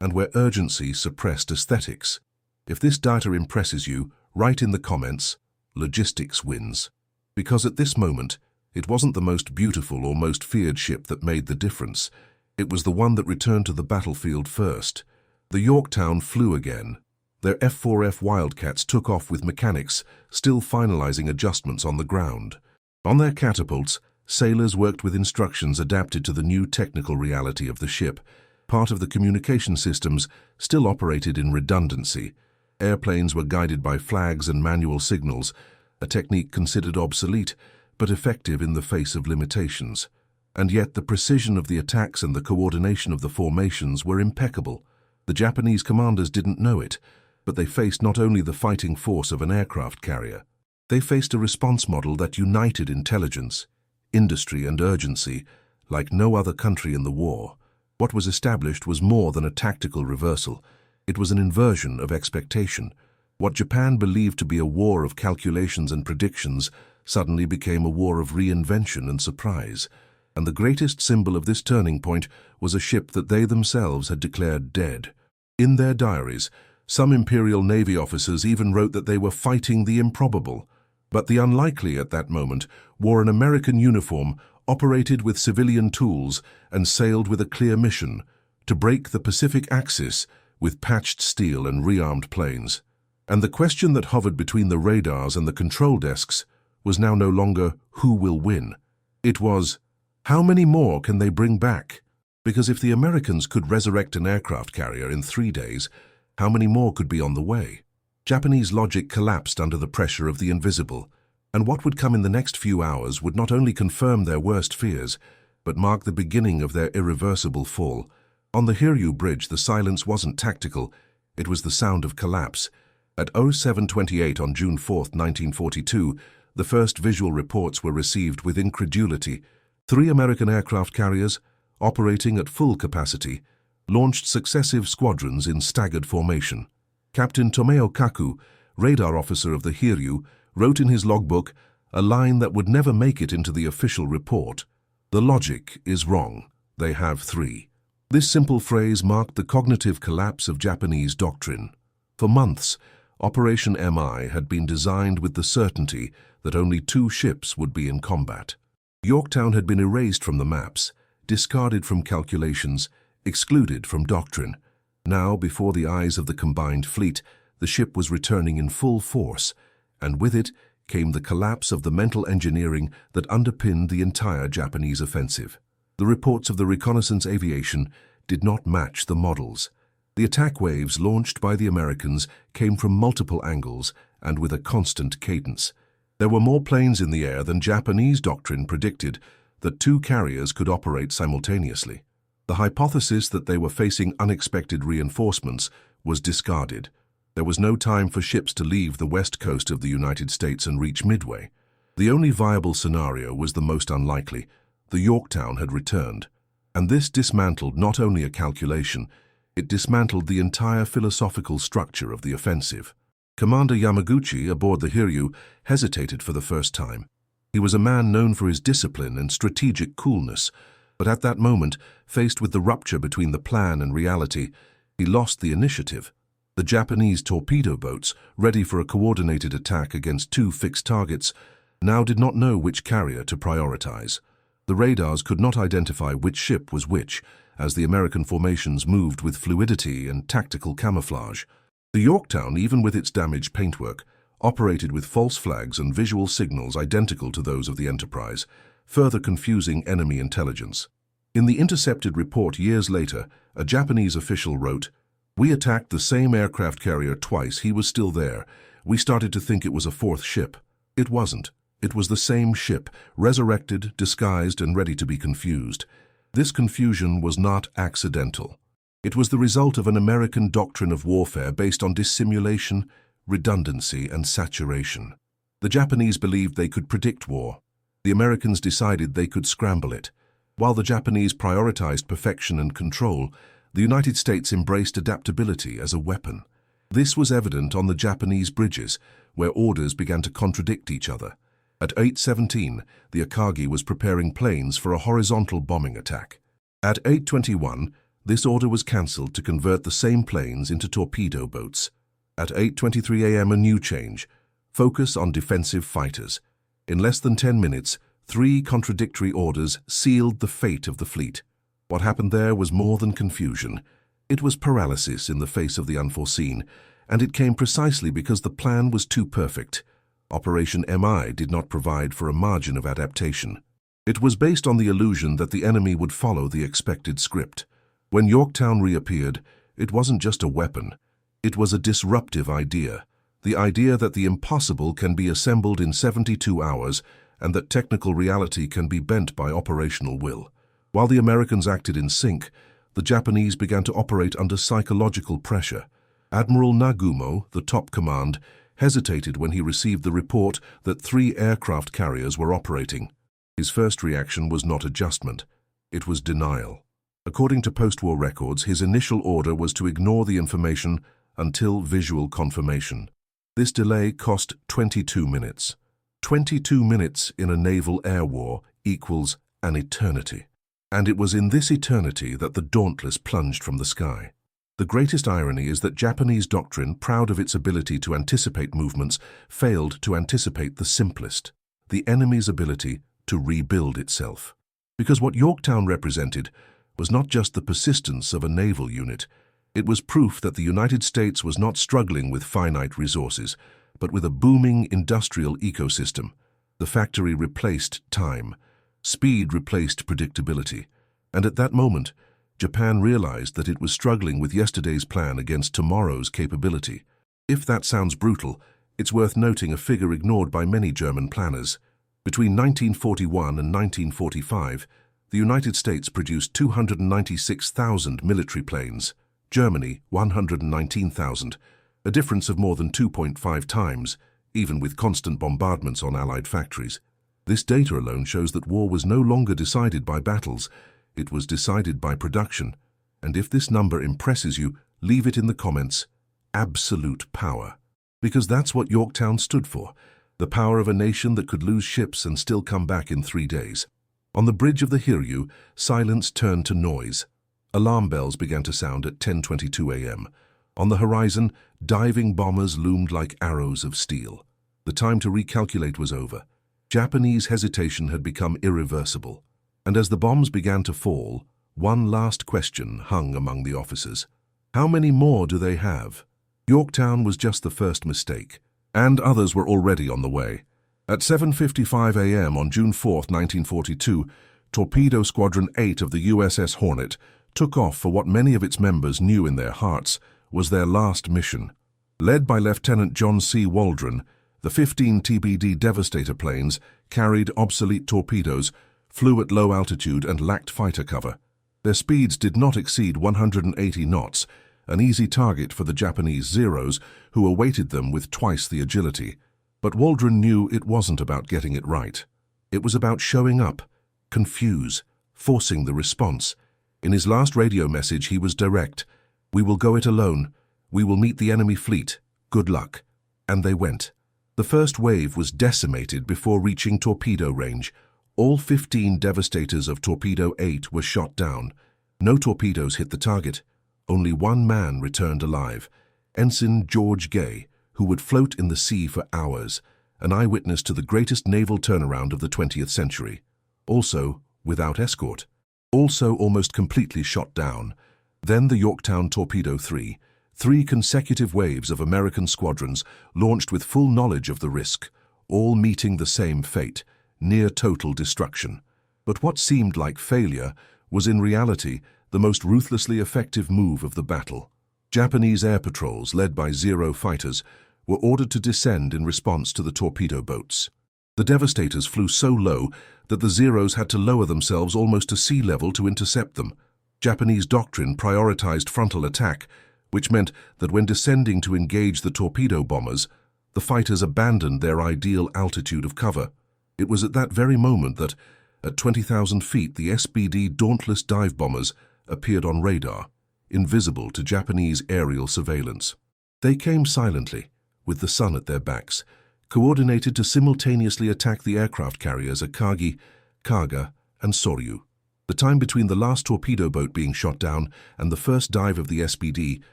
Speaker 1: and where urgency suppressed aesthetics. If this data impresses you, write in the comments, "Logistics wins." Because at this moment, it wasn't the most beautiful or most feared ship that made the difference. It was the one that returned to the battlefield first. The Yorktown flew again. Their F-4F Wildcats took off with mechanics, still finalizing adjustments on the ground. On their catapults, sailors worked with instructions adapted to the new technical reality of the ship. Part of the communication systems still operated in redundancy. Airplanes were guided by flags and manual signals, a technique considered obsolete, but effective in the face of limitations. And yet the precision of the attacks and the coordination of the formations were impeccable. The Japanese commanders didn't know it, but they faced not only the fighting force of an aircraft carrier. They faced a response model that united intelligence, industry, and urgency like no other country in the war. What was established was more than a tactical reversal. It was an inversion of expectation. What Japan believed to be a war of calculations and predictions suddenly became a war of reinvention and surprise. And the greatest symbol of this turning point was a ship that they themselves had declared dead. In their diaries, some Imperial Navy officers even wrote that they were fighting the improbable. But the unlikely at that moment wore an American uniform, operated with civilian tools, and sailed with a clear mission: to break the Pacific Axis with patched steel and rearmed planes. And the question that hovered between the radars and the control desks was now no longer who will win. It was, how many more can they bring back? Because if the Americans could resurrect an aircraft carrier in 3 days, how many more could be on the way? Japanese logic collapsed under the pressure of the invisible, and what would come in the next few hours would not only confirm their worst fears, but mark the beginning of their irreversible fall. On the Hiryu Bridge, the silence wasn't tactical, it was the sound of collapse. At 07:28 on June 4, 1942, the first visual reports were received with incredulity. 3 American aircraft carriers, operating at full capacity, launched successive squadrons in staggered formation. Captain Tomeo Kaku, radar officer of the Hiryu, wrote in his logbook a line that would never make it into the official report: "The logic is wrong. They have 3." This simple phrase marked the cognitive collapse of Japanese doctrine. For months, Operation MI had been designed with the certainty that only 2 ships would be in combat. Yorktown had been erased from the maps, discarded from calculations, excluded from doctrine. Now, before the eyes of the combined fleet, the ship was returning in full force, and with it came the collapse of the mental engineering that underpinned the entire Japanese offensive. The reports of the reconnaissance aviation did not match the models. The attack waves launched by the Americans came from multiple angles and with a constant cadence. There were more planes in the air than Japanese doctrine predicted that 2 carriers could operate simultaneously. The hypothesis that they were facing unexpected reinforcements was discarded. There was no time for ships to leave the west coast of the United States and reach Midway. The only viable scenario was the most unlikely. The Yorktown had returned. And this dismantled not only a calculation, it dismantled the entire philosophical structure of the offensive. Commander Yamaguchi aboard the Hiryu hesitated for the first time. He was a man known for his discipline and strategic coolness, but at that moment, faced with the rupture between the plan and reality, he lost the initiative. The Japanese torpedo boats, ready for a coordinated attack against 2 fixed targets, now did not know which carrier to prioritize. The radars could not identify which ship was which, as the American formations moved with fluidity and tactical camouflage. The Yorktown, even with its damaged paintwork, operated with false flags and visual signals identical to those of the Enterprise, further confusing enemy intelligence. In the intercepted report years later, a Japanese official wrote, "We attacked the same aircraft carrier twice. He was still there. We started to think it was a 4th ship. It wasn't. It was the same ship, resurrected, disguised, and ready to be confused. This confusion was not accidental. It was the result of an American doctrine of warfare based on dissimulation, redundancy, and saturation. The Japanese believed they could predict war. The Americans decided they could scramble it. While the Japanese prioritized perfection and control, the United States embraced adaptability as a weapon. This was evident on the Japanese bridges, where orders began to contradict each other. At 8:17, the Akagi was preparing planes for a horizontal bombing attack. At 8:21, this order was cancelled to convert the same planes into torpedo boats. At 8:23 a.m., a new change: focus on defensive fighters. In less than 10 minutes, 3 contradictory orders sealed the fate of the fleet. What happened there was more than confusion. It was paralysis in the face of the unforeseen, and it came precisely because the plan was too perfect. Operation MI did not provide for a margin of adaptation. It was based on the illusion that the enemy would follow the expected script. When Yorktown reappeared, it wasn't just a weapon. It was a disruptive idea. The idea that the impossible can be assembled in 72 hours and that technical reality can be bent by operational will. While the Americans acted in sync, the Japanese began to operate under psychological pressure. Admiral Nagumo, the top command, hesitated when he received the report that 3 aircraft carriers were operating. His first reaction was not adjustment. It was denial. According to post-war records, his initial order was to ignore the information until visual confirmation. This delay cost 22 minutes. 22 minutes in a naval air war equals an eternity. And it was in this eternity that the Dauntless plunged from the sky. The greatest irony is that Japanese doctrine, proud of its ability to anticipate movements, failed to anticipate the simplest, the enemy's ability to rebuild itself. Because what Yorktown represented was not just the persistence of a naval unit, it was proof that the United States was not struggling with finite resources, but with a booming industrial ecosystem. The factory replaced time. Speed replaced predictability. And at that moment, Japan realized that it was struggling with yesterday's plan against tomorrow's capability. If that sounds brutal, it's worth noting a figure ignored by many German planners. Between 1941 and 1945, the United States produced 296,000 military planes, Germany 119,000, a difference of more than 2.5 times, even with constant bombardments on Allied factories. This data alone shows that war was no longer decided by battles, it was decided by production. And if this number impresses you, leave it in the comments. Absolute power. Because that's what Yorktown stood for. The power of a nation that could lose ships and still come back in 3 days. On the bridge of the Hiryu, silence turned to noise. Alarm bells began to sound at 10:22 a.m. On the horizon, diving bombers loomed like arrows of steel. The time to recalculate was over. Japanese hesitation had become irreversible. And as the bombs began to fall, one last question hung among the officers. How many more do they have? Yorktown was just the first mistake, and others were already on the way. At 7:55 a.m. on June 4, 1942, Torpedo Squadron 8 of the USS Hornet took off for what many of its members knew in their hearts was their last mission. Led by Lieutenant John C. Waldron, the 15 TBD Devastator planes carried obsolete torpedoes, flew at low altitude and lacked fighter cover. Their speeds did not exceed 180 knots, an easy target for the Japanese Zeros, who awaited them with twice the agility. But Waldron knew it wasn't about getting it right. It was about showing up, confuse, forcing the response. In his last radio message, he was direct. "We will go it alone. We will meet the enemy fleet. Good luck." And they went. The first wave was decimated before reaching torpedo range. All 15 Devastators of Torpedo 8 were shot down. No torpedoes hit the target. Only one man returned alive, Ensign George Gay, who would float in the sea for hours, an eyewitness to the greatest naval turnaround of the 20th century. Also, without escort. Also almost completely shot down. Then the Yorktown Torpedo 3, 3 consecutive waves of American squadrons launched with full knowledge of the risk, all meeting the same fate, near total destruction. But what seemed like failure was in reality the most ruthlessly effective move of the battle. Japanese air patrols, led by Zero fighters, were ordered to descend in response to the torpedo boats. The Devastators flew so low that the Zeros had to lower themselves almost to sea level to intercept them. Japanese doctrine prioritized frontal attack, which meant that when descending to engage the torpedo bombers, the fighters abandoned their ideal altitude of cover. It was at that very moment that, at 20,000 feet, the SBD Dauntless dive bombers appeared on radar, invisible to Japanese aerial surveillance. They came silently, with the sun at their backs, coordinated to simultaneously attack the aircraft carriers Akagi, Kaga, and Soryu. The time between the last torpedo boat being shot down and the first dive of the SBD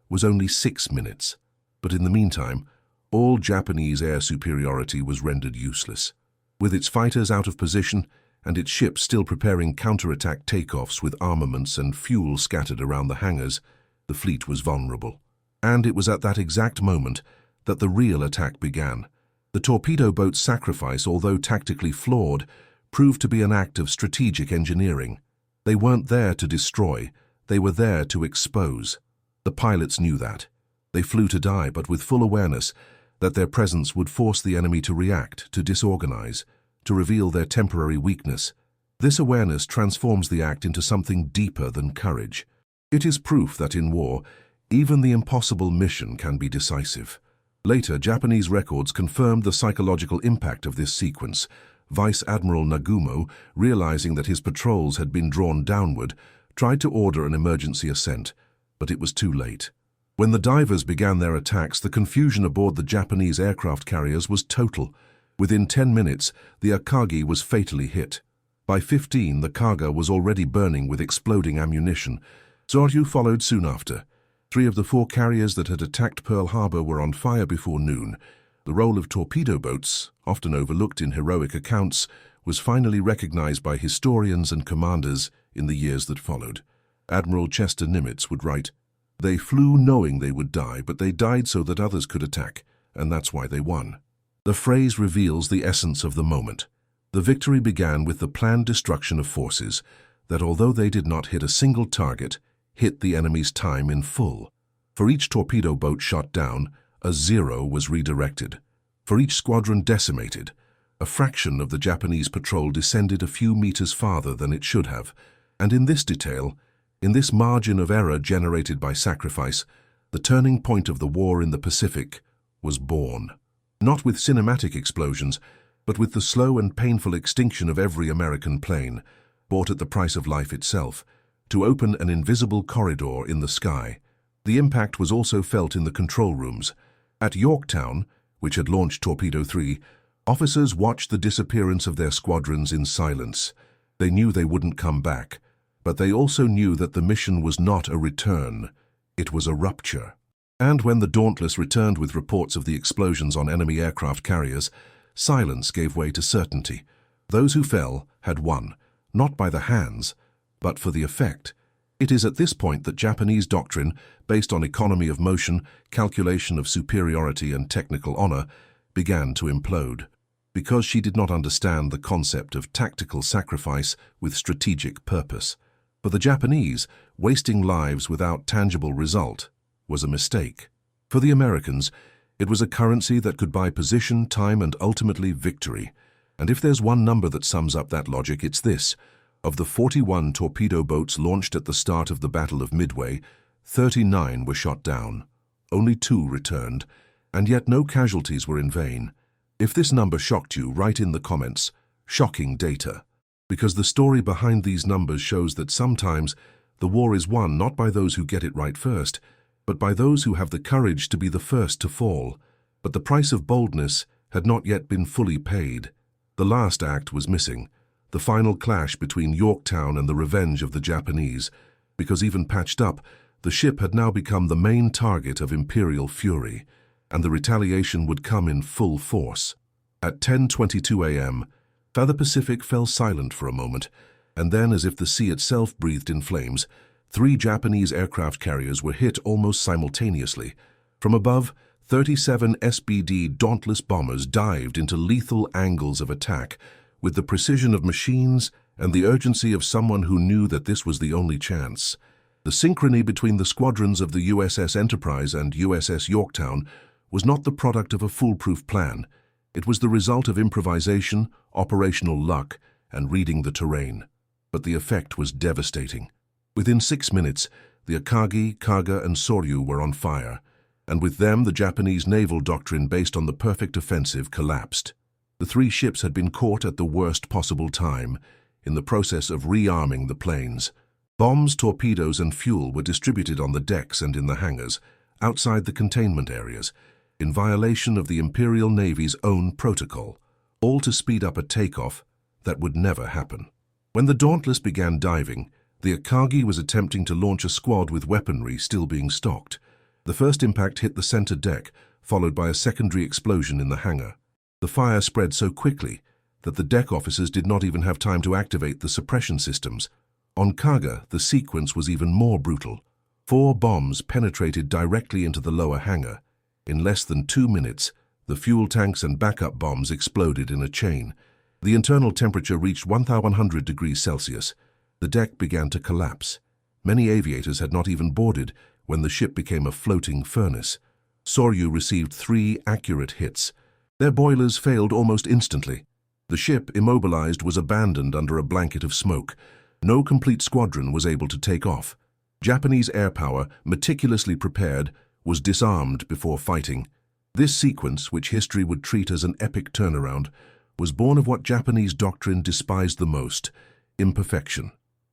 Speaker 1: was only 6 minutes. But in the meantime, all Japanese air superiority was rendered useless. With its fighters out of position and its ships still preparing counterattack takeoffs with armaments and fuel scattered around the hangars, the fleet was vulnerable. And it was at that exact moment that the real attack began. The torpedo boat's sacrifice, although tactically flawed, proved to be an act of strategic engineering. They weren't there to destroy, they were there to expose. The pilots knew that. They flew to die, but with full awareness that their presence would force the enemy to react, to disorganize. to reveal their temporary weakness. This awareness transforms the act into something deeper than courage. It is proof that in war, even the impossible mission can be decisive. Later, Japanese records confirmed the psychological impact of this sequence. Vice Admiral Nagumo, realizing that his patrols had been drawn downward, tried to order an emergency ascent, but it was too late. When the divers began their attacks, the confusion aboard the Japanese aircraft carriers was total. Within 10 minutes, the Akagi was fatally hit. By 15, the Kaga was already burning with exploding ammunition. Soryu followed soon after. 3 of the 4 carriers that had attacked Pearl Harbor were on fire before noon. The role of torpedo boats, often overlooked in heroic accounts, was finally recognized by historians and commanders in the years that followed. Admiral Chester Nimitz would write, "They flew knowing they would die, but they died so that others could attack, and that's why they won." The phrase reveals the essence of the moment. The victory began with the planned destruction of forces that, although they did not hit a single target, hit the enemy's time in full. For each torpedo boat shot down, a 0 was redirected. For each squadron decimated, a fraction of the Japanese patrol descended a few meters farther than it should have. And in this detail, in this margin of error generated by sacrifice, the turning point of the war in the Pacific was born. Not with cinematic explosions, but with the slow and painful extinction of every American plane, bought at the price of life itself, to open an invisible corridor in the sky. The impact was also felt in the control rooms. At Yorktown, which had launched Torpedo 3, officers watched the disappearance of their squadrons in silence. They knew they wouldn't come back, but they also knew that the mission was not a return, it was a rupture. And when the Dauntless returned with reports of the explosions on enemy aircraft carriers, silence gave way to certainty. Those who fell had won, not by the hands, but for the effect. It is at this point that Japanese doctrine, based on economy of motion, calculation of superiority and technical honor, began to implode. Because she did not understand the concept of tactical sacrifice with strategic purpose. For the Japanese, wasting lives without tangible result was a mistake. For the Americans, it was a currency that could buy position, time, and ultimately victory. And if there's one number that sums up that logic, it's this. Of the 41 torpedo boats launched at the start of the Battle of Midway, 39 were shot down. Only 2 returned, and yet no casualties were in vain. If this number shocked you, write in the comments, "Shocking data." Because the story behind these numbers shows that sometimes the war is won not by those who get it right first, but by those who have the courage to be the first to fall. But the price of boldness had not yet been fully paid. The last act was missing, the final clash between Yorktown and the revenge of the Japanese, because even patched up, the ship had now become the main target of Imperial fury, and the retaliation would come in full force. At 10:22 a.m., the Pacific fell silent for a moment, and then, as if the sea itself breathed in flames, 3 Japanese aircraft carriers were hit almost simultaneously. From above, 37 SBD Dauntless bombers dived into lethal angles of attack, with the precision of machines and the urgency of someone who knew that this was the only chance. The synchrony between the squadrons of the USS Enterprise and USS Yorktown was not the product of a foolproof plan. It was the result of improvisation, operational luck, and reading the terrain. But the effect was devastating. Within 6 minutes, the Akagi, Kaga, and Soryu were on fire, and with them the Japanese naval doctrine based on the perfect offensive collapsed. The 3 ships had been caught at the worst possible time, in the process of rearming the planes. Bombs, torpedoes, and fuel were distributed on the decks and in the hangars, outside the containment areas, in violation of the Imperial Navy's own protocol, all to speed up a takeoff that would never happen. When the Dauntless began diving, the Akagi was attempting to launch a squad with weaponry still being stocked. The first impact hit the center deck, followed by a secondary explosion in the hangar. The fire spread so quickly that the deck officers did not even have time to activate the suppression systems. On Kaga, the sequence was even more brutal. 4 bombs penetrated directly into the lower hangar. In less than 2 minutes, the fuel tanks and backup bombs exploded in a chain. The internal temperature reached 1,100 degrees Celsius. The deck began to collapse. Many aviators had not even boarded when the ship became a floating furnace. Soryu received 3 accurate hits. Their boilers failed almost instantly. The ship, immobilized, was abandoned under a blanket of smoke. No complete squadron was able to take off. Japanese air power, meticulously prepared, was disarmed before fighting. This sequence, which history would treat as an epic turnaround, was born of what Japanese doctrine despised the most: imperfection.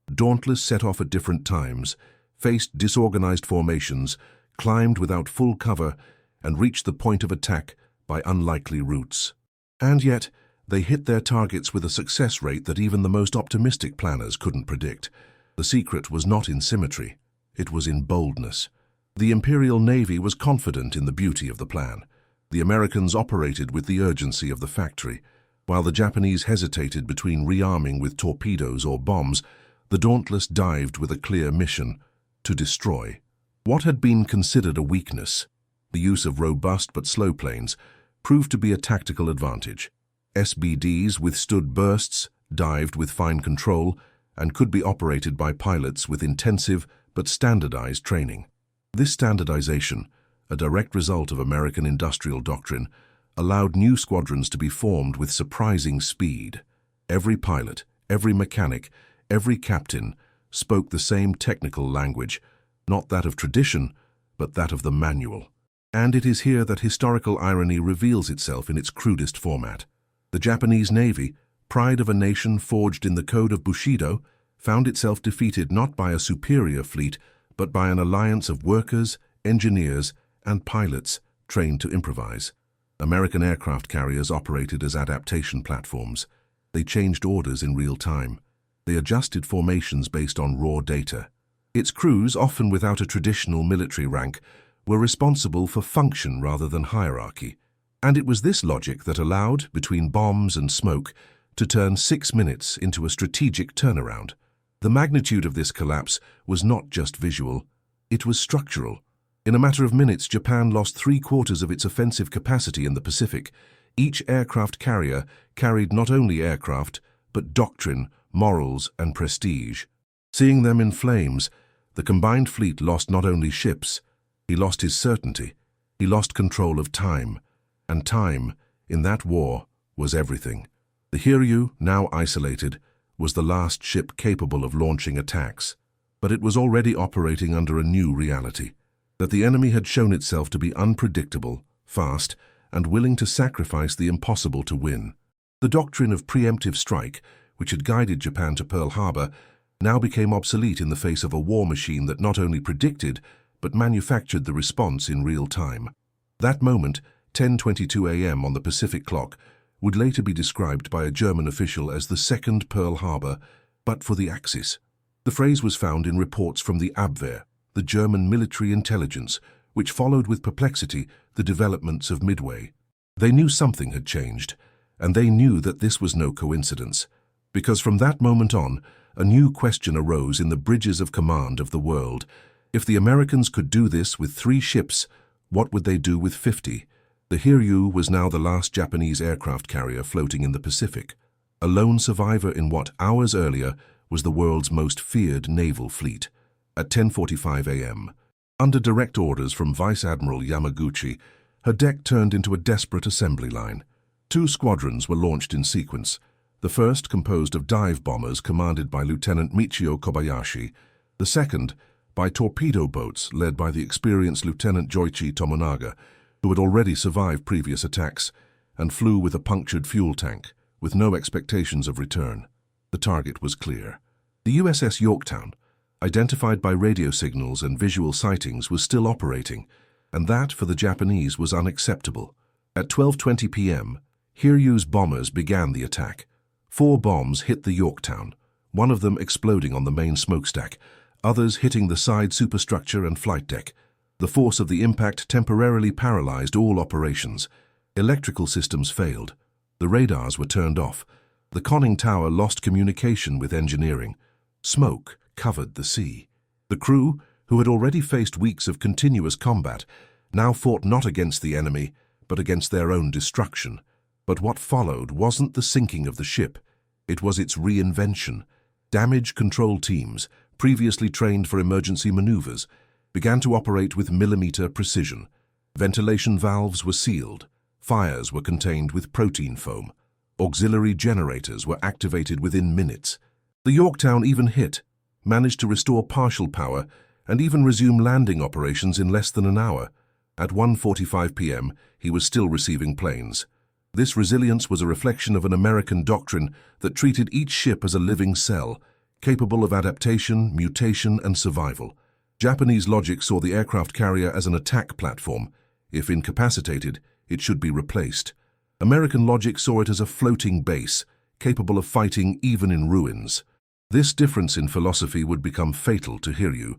Speaker 1: Dauntless set off at different times, faced disorganized formations, climbed without full cover, and reached the point of attack by unlikely routes. And yet, they hit their targets with a success rate that even the most optimistic planners couldn't predict. The secret was not in symmetry, it was in boldness. The Imperial Navy was confident in the beauty of the plan. The Americans operated with the urgency of the factory. While the Japanese hesitated between rearming with torpedoes or bombs, the Dauntless dived with a clear mission: to destroy. What had been considered a weakness, the use of robust but slow planes, proved to be a tactical advantage. SBDs withstood bursts, dived with fine control, and could be operated by pilots with intensive but standardized training. This standardization, a direct result of American industrial doctrine, allowed new squadrons to be formed with surprising speed. Every pilot, every mechanic, every captain spoke the same technical language, not that of tradition, but that of the manual. And it is here that historical irony reveals itself in its crudest format. The Japanese Navy, pride of a nation forged in the code of Bushido, found itself defeated not by a superior fleet, but by an alliance of workers, engineers, and pilots trained to improvise. American aircraft carriers operated as adaptation platforms. They changed orders in real time. They adjusted formations based on raw data. Its crews, often without a traditional military rank, were responsible for function rather than hierarchy. And it was this logic that allowed, between bombs and smoke, to turn 6 minutes into a strategic turnaround. The magnitude of this collapse was not just visual, it was structural. In a matter of minutes, Japan lost 3/4 of its offensive capacity in the Pacific. Each aircraft carrier carried not only aircraft, but doctrine, morals, and prestige. Seeing them in flames, the combined fleet lost not only ships, he lost his certainty, he lost control of time. And time, in that war, was everything. The Hiryu, now isolated, was the last ship capable of launching attacks. But it was already operating under a new reality: that the enemy had shown itself to be unpredictable, fast, and willing to sacrifice the impossible to win. The doctrine of preemptive strike, which had guided Japan to Pearl Harbor, now became obsolete in the face of a war machine that not only predicted, but manufactured the response in real time. That moment, 10:22 a.m. on the Pacific clock, would later be described by a German official as the second Pearl Harbor, but for the Axis. The phrase was found in reports from the Abwehr, the German military intelligence, which followed with perplexity the developments of Midway. They knew something had changed, and they knew that this was no coincidence, because from that moment on, a new question arose in the bridges of command of the world. If the Americans could do this with 3 ships, what would they do with 50? The Hiryu was now the last Japanese aircraft carrier floating in the Pacific, a lone survivor in what, hours earlier, was the world's most feared naval fleet. At 10:45 a.m., under direct orders from Vice Admiral Yamaguchi, her deck turned into a desperate assembly line. 2 squadrons were launched in sequence. The first, composed of dive bombers commanded by Lieutenant Michio Kobayashi, the second by torpedo boats led by the experienced Lieutenant Joichi Tomonaga, who had already survived previous attacks and flew with a punctured fuel tank, with no expectations of return. The target was clear. The USS Yorktown, identified by radio signals and visual sightings, was still operating, and that, for the Japanese, was unacceptable. At 12:20 p.m., Hiryu's bombers began the attack. 4 bombs hit the Yorktown, one of them exploding on the main smokestack, others hitting the side superstructure and flight deck. The force of the impact temporarily paralyzed all operations. Electrical systems failed. The radars were turned off. The conning tower lost communication with engineering. Smoke covered the sea. The crew, who had already faced weeks of continuous combat, now fought not against the enemy, but against their own destruction. But what followed wasn't the sinking of the ship. It was its reinvention. Damage control teams, previously trained for emergency maneuvers, began to operate with millimeter precision. Ventilation valves were sealed. Fires were contained with protein foam. Auxiliary generators were activated within minutes. The Yorktown even hit, managed to restore partial power, and even resume landing operations in less than an hour. At 1:45 p.m., he was still receiving planes. This resilience was a reflection of an American doctrine that treated each ship as a living cell, capable of adaptation, mutation, and survival. Japanese logic saw the aircraft carrier as an attack platform. If incapacitated, it should be replaced. American logic saw it as a floating base, capable of fighting even in ruins. This difference in philosophy would become fatal to Hiryu.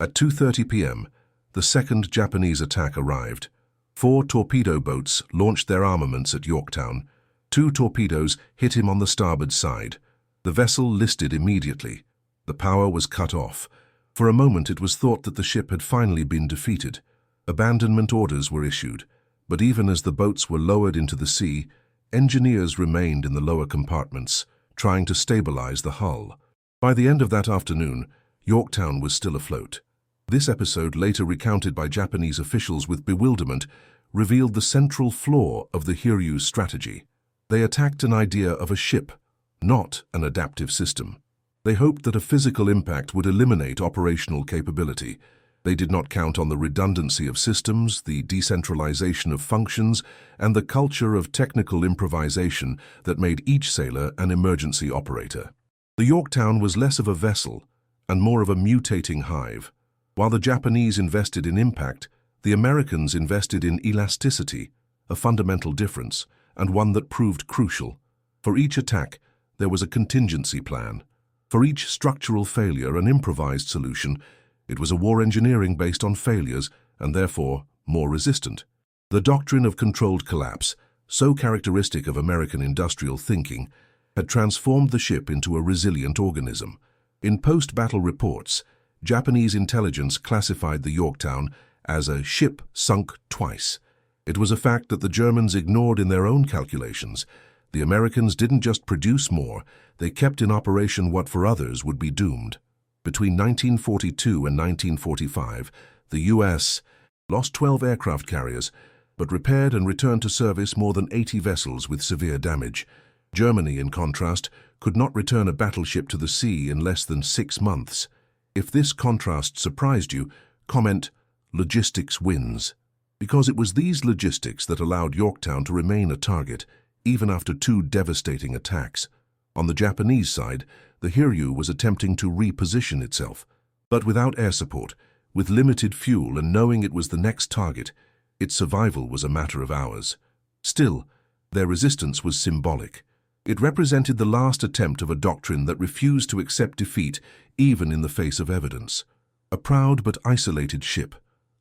Speaker 1: At 2:30 p.m., the second Japanese attack arrived. 4 torpedo boats launched their armaments at Yorktown. 2 torpedoes hit him on the starboard side. The vessel listed immediately. The power was cut off. For a moment it was thought that the ship had finally been defeated. Abandonment orders were issued, but even as the boats were lowered into the sea, engineers remained in the lower compartments, trying to stabilize the hull. By the end of that afternoon, Yorktown was still afloat. This episode, later recounted by Japanese officials with bewilderment, revealed the central flaw of the Hiryu's strategy. They attacked an idea of a ship, not an adaptive system. They hoped that a physical impact would eliminate operational capability. They did not count on the redundancy of systems, the decentralization of functions, and the culture of technical improvisation that made each sailor an emergency operator. The Yorktown was less of a vessel and more of a mutating hive. While the Japanese invested in impact, the Americans invested in elasticity, a fundamental difference, and one that proved crucial. For each attack, there was a contingency plan. For each structural failure, an improvised solution. It was a war engineering based on failures, and therefore more resistant. The doctrine of controlled collapse, so characteristic of American industrial thinking, had transformed the ship into a resilient organism. In post-battle reports, Japanese intelligence classified the Yorktown as a ship sunk twice. It was a fact that the Germans ignored in their own calculations. The Americans didn't just produce more, they kept in operation what for others would be doomed. Between 1942 and 1945, the U.S. lost 12 aircraft carriers, but repaired and returned to service more than 80 vessels with severe damage. Germany, in contrast, could not return a battleship to the sea in less than 6 months. If this contrast surprised you, comment, "Logistics wins." Because it was these logistics that allowed Yorktown to remain a target, even after 2 devastating attacks. On the Japanese side, the Hiryu was attempting to reposition itself. But without air support, with limited fuel and knowing it was the next target, its survival was a matter of hours. Still, their resistance was symbolic. It represented the last attempt of a doctrine that refused to accept defeat even in the face of evidence. A proud but isolated ship,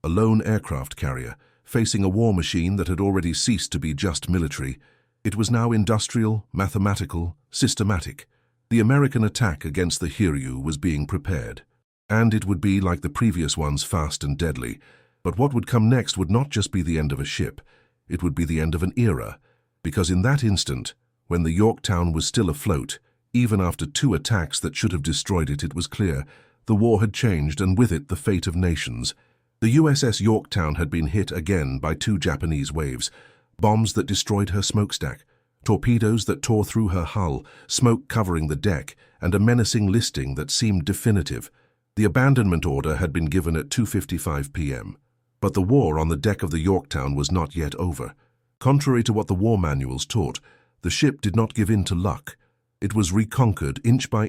Speaker 1: a lone aircraft carrier, facing a war machine that had already ceased to be just military. It was now industrial, mathematical, systematic. The American attack against the Hiryu was being prepared. And it would be, like the previous ones, fast and deadly. But what would come next would not just be the end of a ship. It would be the end of an era. Because in that instant, when the Yorktown was still afloat, even after 2 attacks that should have destroyed it, it was clear the war had changed, and with it the fate of nations. The USS Yorktown had been hit again by 2 Japanese waves, bombs that destroyed her smokestack, torpedoes that tore through her hull, smoke covering the deck, and a menacing listing that seemed definitive. The abandonment order had been given at 2:55 p.m. But the war on the deck of the Yorktown was not yet over. Contrary to what the war manuals taught, the ship did not give in to luck. It was reconquered inch by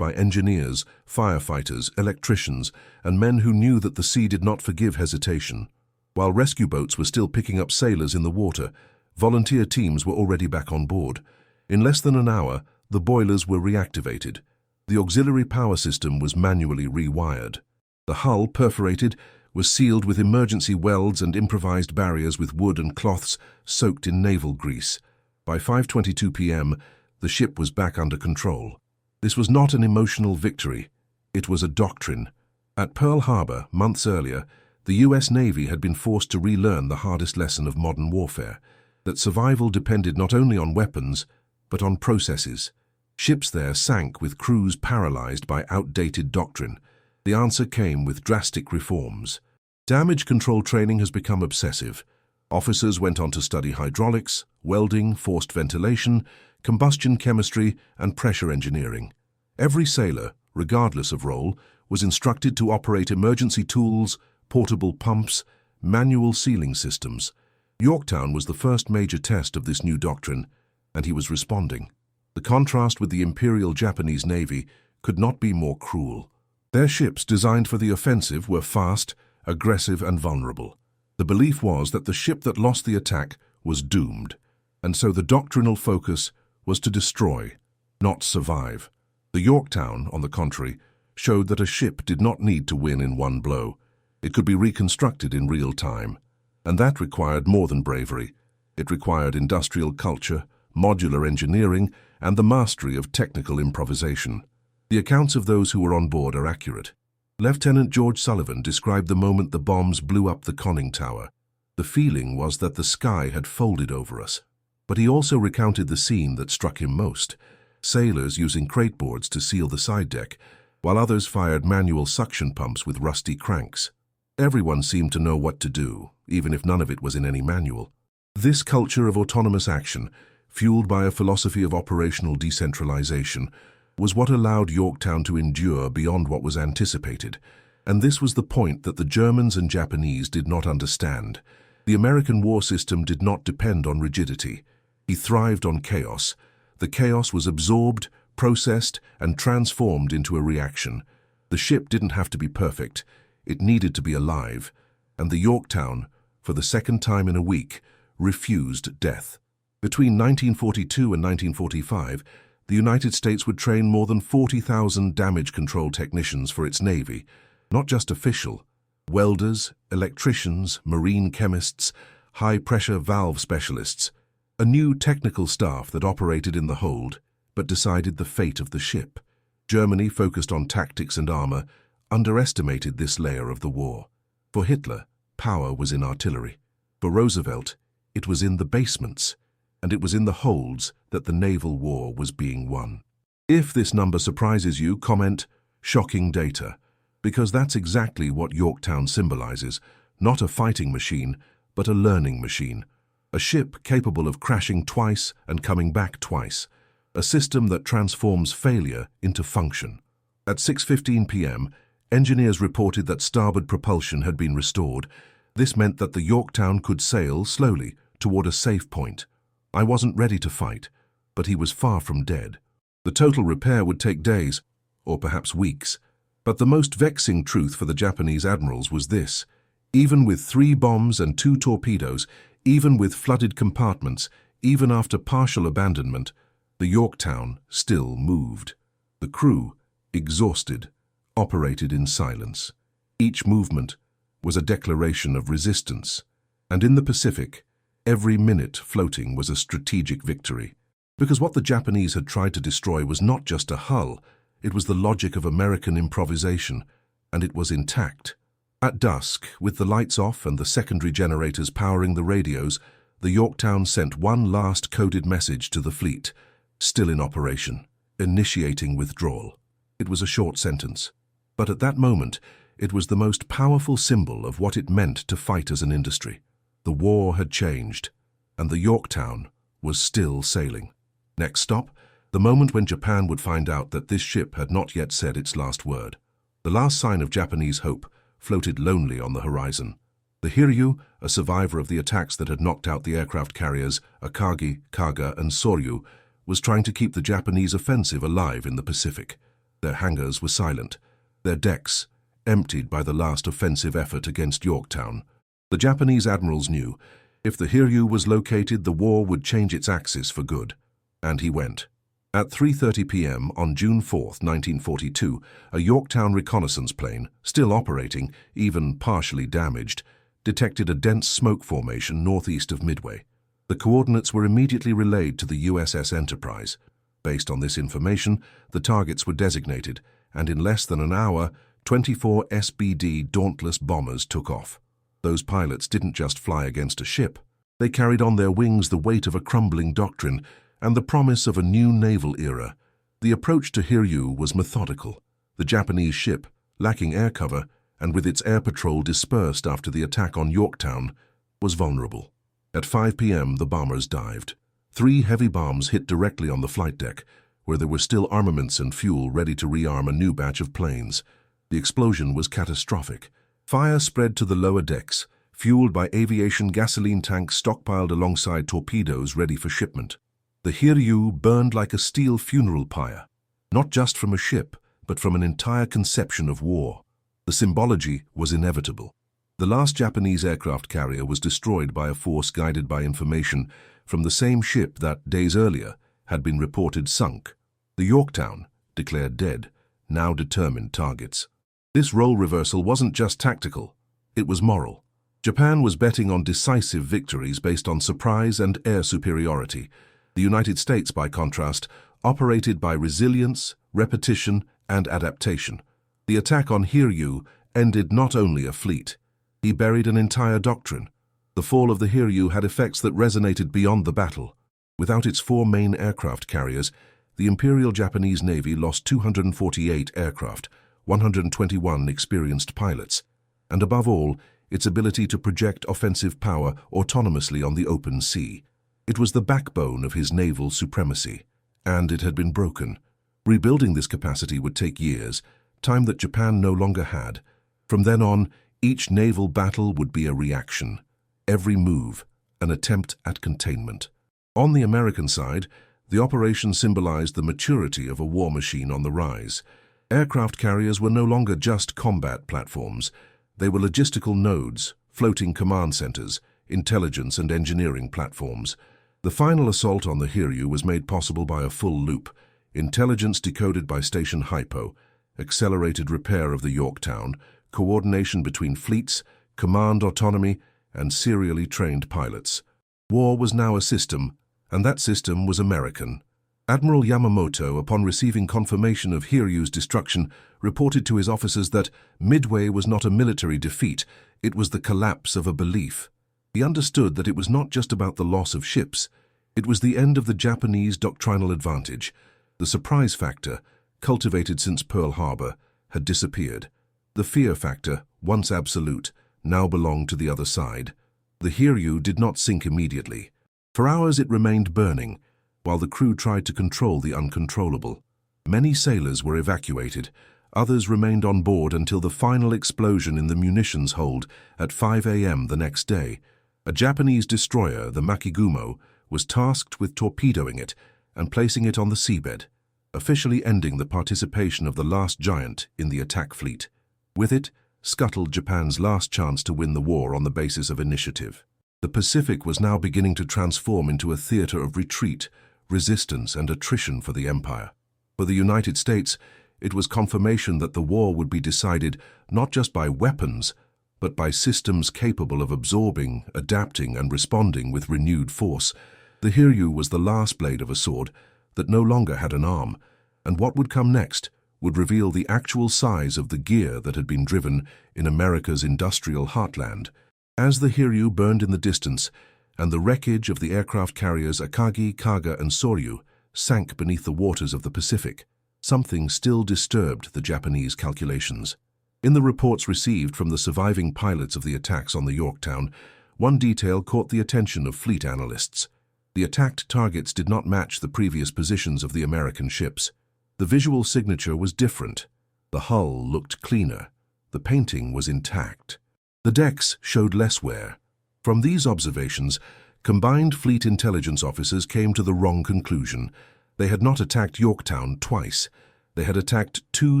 Speaker 1: engineers, firefighters, electricians, and men who knew that the sea did not forgive hesitation. While rescue boats were still picking up sailors in the water, volunteer teams were already back on board. In less than an hour, the boilers were reactivated. The auxiliary power system was manually rewired. The hull, perforated, was sealed with emergency welds and improvised barriers with wood and cloths soaked in naval grease. By 5:22 p.m., the ship was back under control. This was not an emotional victory. It was a doctrine. At Pearl Harbor, months earlier, the U.S. Navy had been forced to relearn the hardest lesson of modern warfare, that survival depended not only on weapons, but on processes. Ships there sank with crews paralyzed by outdated doctrine. The answer came with drastic reforms. Damage control training has become obsessive. Officers went on to study hydraulics, welding, forced ventilation, combustion chemistry, and pressure engineering. Every sailor, regardless of role, was instructed to operate emergency tools, portable pumps, manual sealing systems. Yorktown was the first major test of this new doctrine, and he was responding. The contrast with the Imperial Japanese Navy could not be more cruel. Their ships, designed for the offensive, were fast, aggressive, and vulnerable. The belief was that the ship that lost the attack was doomed, and so the doctrinal focus was to destroy, not survive. The Yorktown, on the contrary, showed that a ship did not need to win in one blow. It could be reconstructed in real time, and that required more than bravery. It required industrial culture, modular engineering, and the mastery of technical improvisation. The accounts of those who were on board are accurate. Lieutenant George Sullivan described the moment the bombs blew up the conning tower. The feeling was that the sky had folded over us. But he also recounted the scene that struck him most: sailors using crateboards to seal the side deck, while others fired manual suction pumps with rusty cranks. Everyone seemed to know what to do, even if none of it was in any manual. This culture of autonomous action, fueled by a philosophy of operational decentralization, was what allowed Yorktown to endure beyond what was anticipated. And this was the point that the Germans and Japanese did not understand. The American war system did not depend on rigidity. He thrived on chaos. The chaos was absorbed, processed, and transformed into a reaction. The ship didn't have to be perfect. It needed to be alive. And the Yorktown, for the second time in a week, refused death. Between 1942 and 1945, the United States would train more than 40,000 damage control technicians for its Navy, not just official. Welders, electricians, marine chemists, high-pressure valve specialists, a new technical staff that operated in the hold but decided the fate of the ship. Germany, focused on tactics and armor, underestimated this layer of the war. For Hitler, power was in artillery. For Roosevelt, it was in the basements, and it was in the holds that the naval war was being won. If this number surprises you, comment "shocking data," because that's exactly what Yorktown symbolizes: not a fighting machine, but a learning machine. A ship capable of crashing twice and coming back twice. A system that transforms failure into function. At 6:15 p.m., engineers reported that starboard propulsion had been restored. This meant that the Yorktown could sail slowly toward a safe point. I wasn't ready to fight, but he was far from dead. The total repair would take days, or perhaps weeks. But the most vexing truth for the Japanese admirals was this: even with 3 bombs and 2 torpedoes, even with flooded compartments, even after partial abandonment, the Yorktown still moved. The crew, exhausted, operated in silence. Each movement was a declaration of resistance, and in the Pacific, every minute floating was a strategic victory. Because what the Japanese had tried to destroy was not just a hull, it was the logic of American improvisation, and it was intact. At dusk, with the lights off and the secondary generators powering the radios, the Yorktown sent one last coded message to the fleet: still in operation, initiating withdrawal. It was a short sentence, but at that moment, it was the most powerful symbol of what it meant to fight as an industry. The war had changed, and the Yorktown was still sailing. Next stop, the moment when Japan would find out that this ship had not yet said its last word. The last sign of Japanese hope floated lonely on the horizon. The Hiryu, a survivor of the attacks that had knocked out the aircraft carriers Akagi, Kaga, and Soryu, was trying to keep the Japanese offensive alive in the Pacific. Their hangars were silent, their decks emptied by the last offensive effort against Yorktown. The Japanese admirals knew, if the Hiryu was located, the war would change its axis for good. And he went. At 3:30 p.m. on June 4, 1942, a Yorktown reconnaissance plane, still operating, even partially damaged, detected a dense smoke formation northeast of Midway. The coordinates were immediately relayed to the USS Enterprise. Based on this information, the targets were designated, and in less than an hour, 24 SBD Dauntless bombers took off. Those pilots didn't just fly against a ship. They carried on their wings the weight of a crumbling doctrine and the promise of a new naval era. The approach to Hiryu was methodical. The Japanese ship, lacking air cover and with its air patrol dispersed after the attack on Yorktown, was vulnerable. At 5 p.m., the bombers dived. 3 heavy bombs hit directly on the flight deck, where there were still armaments and fuel ready to rearm a new batch of planes. The explosion was catastrophic. Fire spread to the lower decks, fueled by aviation gasoline tanks stockpiled alongside torpedoes ready for shipment. The Hiryu burned like a steel funeral pyre, not just from a ship, but from an entire conception of war. The symbology was inevitable. The last Japanese aircraft carrier was destroyed by a force guided by information from the same ship that, days earlier, had been reported sunk. The Yorktown, declared dead, now determined targets. This role reversal wasn't just tactical, it was moral. Japan was betting on decisive victories based on surprise and air superiority. The United States, by contrast, operated by resilience, repetition, and adaptation. The attack on Hiryu ended not only a fleet. He buried an entire doctrine. The fall of the Hiryu had effects that resonated beyond the battle. Without its 4 main aircraft carriers, the Imperial Japanese Navy lost 248 aircraft, 121 experienced pilots, and above all, its ability to project offensive power autonomously on the open sea. It was the backbone of his naval supremacy, and it had been broken. Rebuilding this capacity would take years, time that Japan no longer had. From then on, each naval battle would be a reaction. Every move, an attempt at containment. On the American side, the operation symbolized the maturity of a war machine on the rise. Aircraft carriers were no longer just combat platforms. They were logistical nodes, floating command centers, intelligence and engineering platforms. The final assault on the Hiryu was made possible by a full loop, intelligence decoded by Station Hypo, accelerated repair of the Yorktown, coordination between fleets, command autonomy, and serially trained pilots. War was now a system, and that system was American. Admiral Yamamoto, upon receiving confirmation of Hiryu's destruction, reported to his officers that Midway was not a military defeat, it was the collapse of a belief. He understood that it was not just about the loss of ships, it was the end of the Japanese doctrinal advantage. The surprise factor, cultivated since Pearl Harbor, had disappeared. The fear factor, once absolute, now belonged to the other side. The Hiryu did not sink immediately. For hours it remained burning, while the crew tried to control the uncontrollable. Many sailors were evacuated. Others remained on board until the final explosion in the munitions hold at 5 a.m. the next day. A Japanese destroyer, the Makigumo, was tasked with torpedoing it and placing it on the seabed, officially ending the participation of the last giant in the attack fleet. With it, scuttled Japan's last chance to win the war on the basis of initiative. The Pacific was now beginning to transform into a theater of retreat, resistance, and attrition for the empire. For the United States, it was confirmation that the war would be decided not just by weapons, but by systems capable of absorbing, adapting, and responding with renewed force. The Hiryu was the last blade of a sword that no longer had an arm, and what would come next would reveal the actual size of the gear that had been driven in America's industrial heartland. As the Hiryu burned in the distance, and the wreckage of the aircraft carriers Akagi, Kaga, and Soryu sank beneath the waters of the Pacific, something still disturbed the Japanese calculations. In the reports received from the surviving pilots of the attacks on the Yorktown, one detail caught the attention of fleet analysts. The attacked targets did not match the previous positions of the American ships. The visual signature was different. The hull looked cleaner. The painting was intact. The decks showed less wear. From these observations, combined fleet intelligence officers came to the wrong conclusion. They had not attacked Yorktown twice. They had attacked 2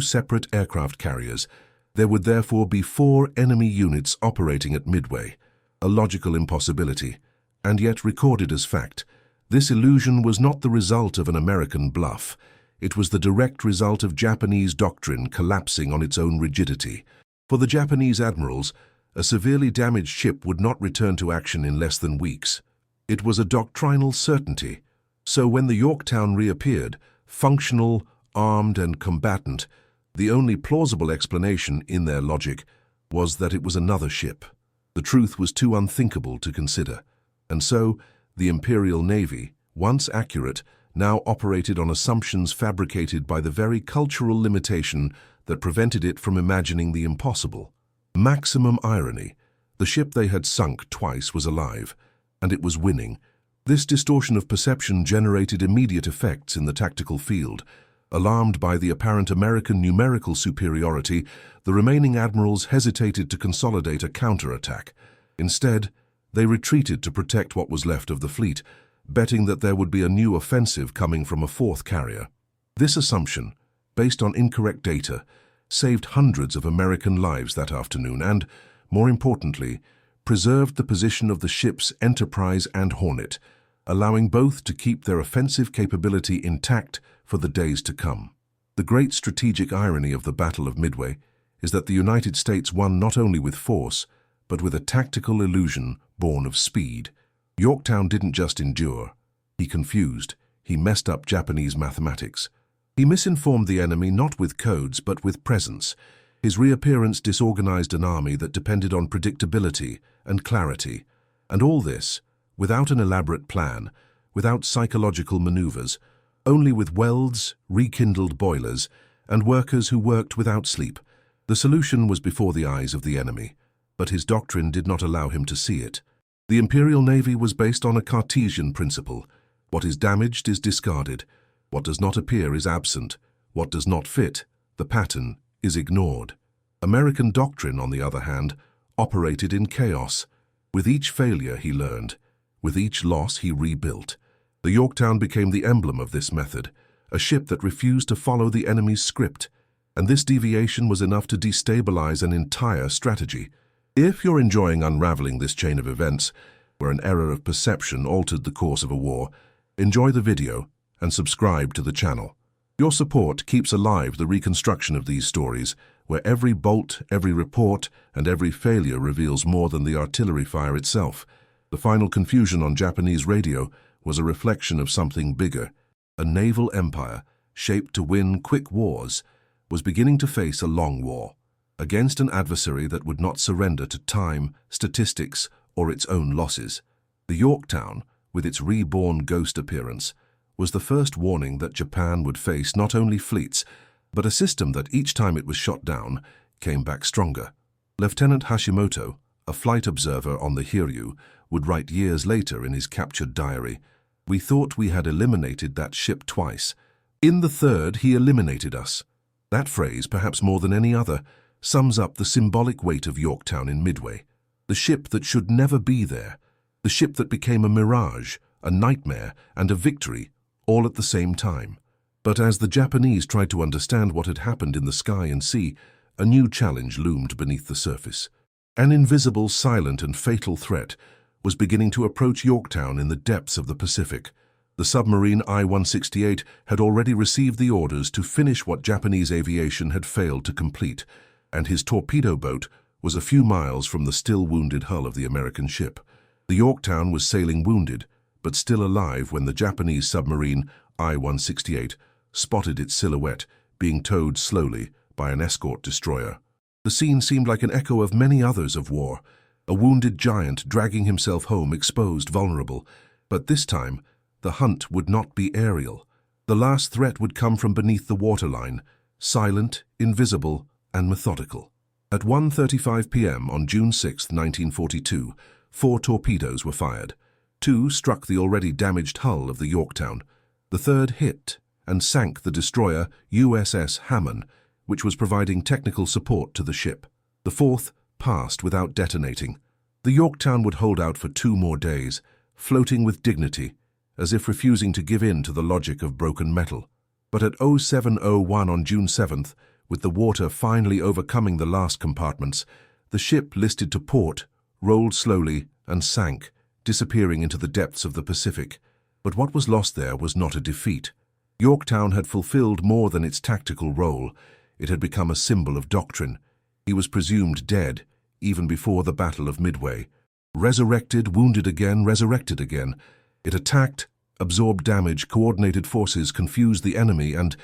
Speaker 1: separate aircraft carriers. There would therefore be 4 enemy units operating at Midway, a logical impossibility, and yet recorded as fact. This illusion was not the result of an American bluff. It was the direct result of Japanese doctrine collapsing on its own rigidity. For the Japanese admirals, a severely damaged ship would not return to action in less than weeks. It was a doctrinal certainty. So when the Yorktown reappeared, functional, armed, and combatant, the only plausible explanation in their logic was that it was another ship. The truth was too unthinkable to consider. And so, the Imperial Navy, once accurate, now operated on assumptions fabricated by the very cultural limitation that prevented it from imagining the impossible. Maximum irony. The ship they had sunk twice was alive. and it was winning. This distortion of perception generated immediate effects in the tactical field. Alarmed by the apparent American numerical superiority, the remaining admirals hesitated to consolidate a counterattack. Instead, they retreated to protect what was left of the fleet, betting that there would be a new offensive coming from a fourth carrier. This assumption, based on incorrect data, saved hundreds of American lives that afternoon and, more importantly, preserved the position of the ships Enterprise and Hornet, allowing both to keep their offensive capability intact for the days to come. The great strategic irony of the Battle of Midway is that the United States won not only with force, but with a tactical illusion born of speed. Yorktown didn't just endure. He confused. He messed up Japanese mathematics. He misinformed the enemy not with codes, but with presence. His reappearance disorganized an army that depended on predictability and clarity. And all this, without an elaborate plan, without psychological maneuvers, only with welds, rekindled boilers, and workers who worked without sleep. The solution was before the eyes of the enemy, but his doctrine did not allow him to see it. The Imperial Navy was based on a Cartesian principle. What is damaged is discarded. What does not appear is absent. What does not fit, the pattern, is ignored. American doctrine, on the other hand, operated in chaos. With each failure, he learned. With each loss, he rebuilt. The Yorktown became the emblem of this method, a ship that refused to follow the enemy's script, and this deviation was enough to destabilize an entire strategy. If you're enjoying unraveling this chain of events, where an error of perception altered the course of a war, enjoy the video and subscribe to the channel. Your support keeps alive the reconstruction of these stories, where every bolt, every report, and every failure reveals more than the artillery fire itself. The final confusion on Japanese radio was a reflection of something bigger. A naval empire, shaped to win quick wars, was beginning to face a long war, against an adversary that would not surrender to time, statistics, or its own losses. The Yorktown, with its reborn ghost appearance, was the first warning that Japan would face not only fleets, but a system that each time it was shot down, came back stronger. Lieutenant Hashimoto, a flight observer on the Hiryu, would write years later in his captured diary, "We thought we had eliminated that ship twice. In the third, he eliminated us." That phrase, perhaps more than any other, sums up the symbolic weight of Yorktown in Midway. The ship that should never be there. The ship that became a mirage, a nightmare, and a victory, all at the same time. But as the Japanese tried to understand what had happened in the sky and sea, a new challenge loomed beneath the surface. An invisible, silent, and fatal threat was beginning to approach Yorktown in the depths of the Pacific. The submarine I-168 had already received the orders to finish what Japanese aviation had failed to complete, and his torpedo boat was a few miles from the still wounded hull of the American ship. The Yorktown was sailing wounded, but still alive when the Japanese submarine I-168 spotted its silhouette being towed slowly by an escort destroyer. The scene seemed like an echo of many others of war, a wounded giant dragging himself home exposed, vulnerable. But this time, the hunt would not be aerial. The last threat would come from beneath the waterline, silent, invisible, and methodical. At 1:35 p.m. on June 6, 1942, 4 torpedoes were fired. 2 struck the already damaged hull of the Yorktown. The third hit and sank the destroyer USS Hammond, which was providing technical support to the ship. The fourth passed without detonating. The Yorktown would hold out for 2 more days, floating with dignity, as if refusing to give in to the logic of broken metal. But at 07:01 on June 7th, with the water finally overcoming the last compartments, the ship listed to port, rolled slowly, and sank, disappearing into the depths of the Pacific. But what was lost there was not a defeat. Yorktown had fulfilled more than its tactical role. It had become a symbol of doctrine. He was presumed dead, even before the Battle of Midway. Resurrected, wounded again, resurrected again. It attacked, absorbed damage, coordinated forces, confused the enemy, and,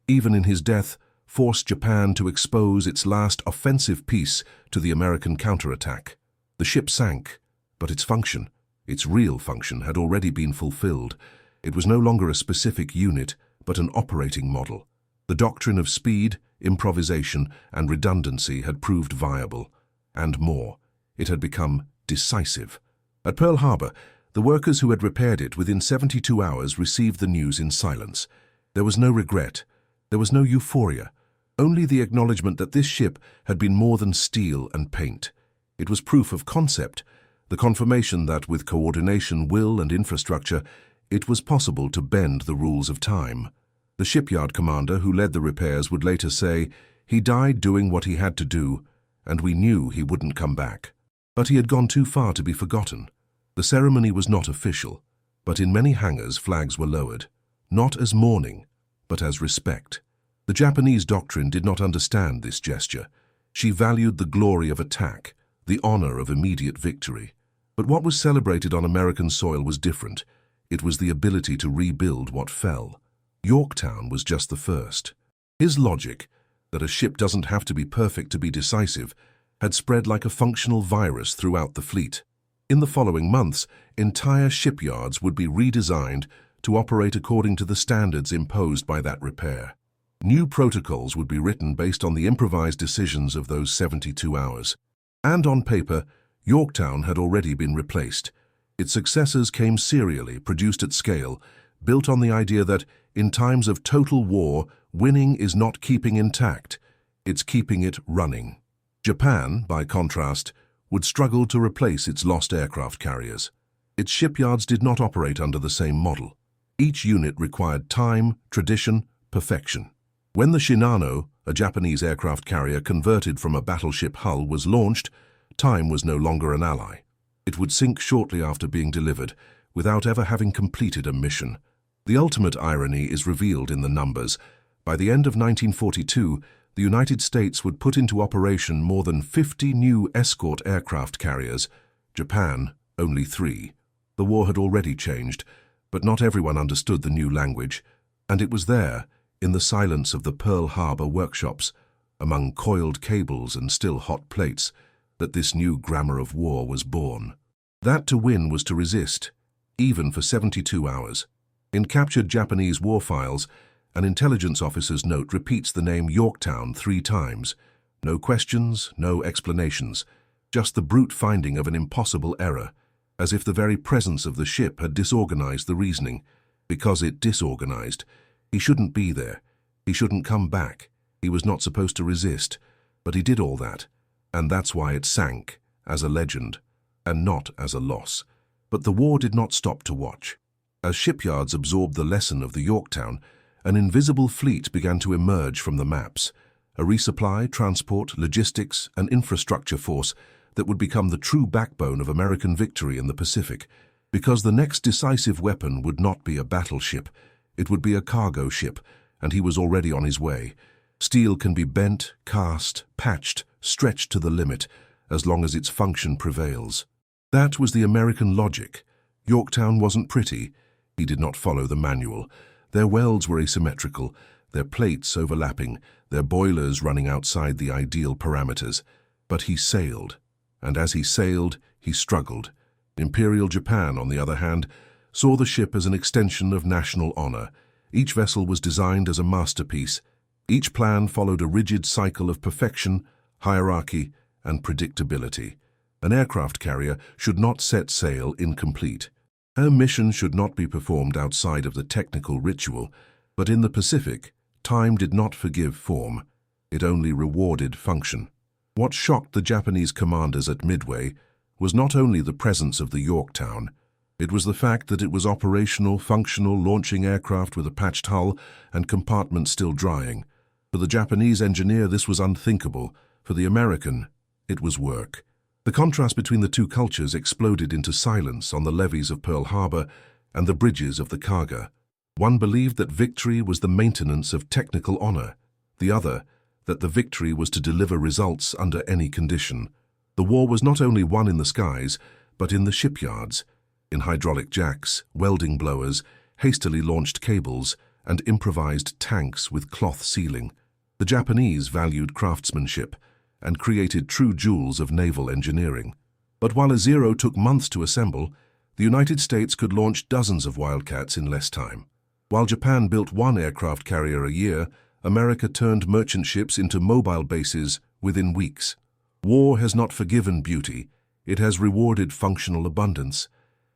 Speaker 1: even in his death, forced Japan to expose its last offensive piece to the American counterattack. The ship sank, but its function, its real function, had already been fulfilled. It was no longer a specific unit, but an operating model. The doctrine of speed, improvisation, and redundancy had proved viable. And more, it had become decisive. At Pearl Harbor, The workers who had repaired it within 72 hours received the news in silence. There was no regret. There was no euphoria. Only the acknowledgement that this ship had been more than steel and paint. It was proof of concept, the confirmation that with coordination, will, and infrastructure, it was possible to bend the rules of time. The shipyard commander who led the repairs would later say, "He died doing what he had to do, and we knew he wouldn't come back." But he had gone too far to be forgotten. The ceremony was not official, but in many hangars flags were lowered, not as mourning, but as respect. The Japanese doctrine did not understand this gesture. She valued the glory of attack, the honor of immediate victory. But what was celebrated on American soil was different. It was the ability to rebuild what fell. Yorktown was just the first. His logic, that a ship doesn't have to be perfect to be decisive, had spread like a functional virus throughout the fleet. In the following months, entire shipyards would be redesigned to operate according to the standards imposed by that repair. New protocols would be written based on the improvised decisions of those 72 hours. And on paper, Yorktown had already been replaced. Its successors came serially, produced at scale, built on the idea that, in times of total war, winning is not keeping intact, it's keeping it running. Japan, by contrast, would struggle to replace its lost aircraft carriers. Its shipyards did not operate under the same model. Each unit required time, tradition, perfection. When the Shinano, a Japanese aircraft carrier converted from a battleship hull, was launched, time was no longer an ally. It would sink shortly after being delivered, without ever having completed a mission. The ultimate irony is revealed in the numbers. By the end of 1942, the United States would put into operation more than 50 new escort aircraft carriers. Japan, only 3. The war had already changed, but not everyone understood the new language, and it was there, in the silence of the Pearl Harbor workshops, among coiled cables and still hot plates, that this new grammar of war was born. That to win was to resist, even for 72 hours. In captured Japanese war files, an intelligence officer's note repeats the name Yorktown 3 times. No questions, no explanations, just the brute finding of an impossible error, as if the very presence of the ship had disorganized the reasoning. Because it disorganized, he shouldn't be there. He shouldn't come back. He was not supposed to resist, but he did all that. And that's why it sank, as a legend, and not as a loss. But the war did not stop to watch. As shipyards absorbed the lesson of the Yorktown, an invisible fleet began to emerge from the maps, a resupply, transport, logistics, and infrastructure force that would become the true backbone of American victory in the Pacific, because the next decisive weapon would not be a battleship, it would be a cargo ship, and he was already on his way. Steel can be bent, cast, patched, stretched to the limit, as long as its function prevails. That was the American logic. Yorktown wasn't pretty. He did not follow the manual. Their welds were asymmetrical, their plates overlapping, their boilers running outside the ideal parameters. But he sailed, and as he sailed, he struggled. Imperial Japan, on the other hand, saw the ship as an extension of national honor. Each vessel was designed as a masterpiece. Each plan followed a rigid cycle of perfection, hierarchy, and predictability. An aircraft carrier should not set sail incomplete. Her mission should not be performed outside of the technical ritual, but in the Pacific, time did not forgive form. It only rewarded function. What shocked the Japanese commanders at Midway was not only the presence of the Yorktown, it was the fact that it was operational, functional, launching aircraft with a patched hull and compartments still drying. For the Japanese engineer, this was unthinkable. For the American, it was work. The contrast between the two cultures exploded into silence on the levees of Pearl Harbor and the bridges of the Kaga. One believed that victory was the maintenance of technical honor. The other, that the victory was to deliver results under any condition. The war was not only won in the skies, but in the shipyards, in hydraulic jacks, welding blowers, hastily launched cables, and improvised tanks with cloth sealing. The Japanese valued craftsmanship and created true jewels of naval engineering. But while a Zero took months to assemble, the United States could launch dozens of Wildcats in less time. While Japan built 1 aircraft carrier a year, America turned merchant ships into mobile bases within weeks. War has not forgiven beauty, it has rewarded functional abundance.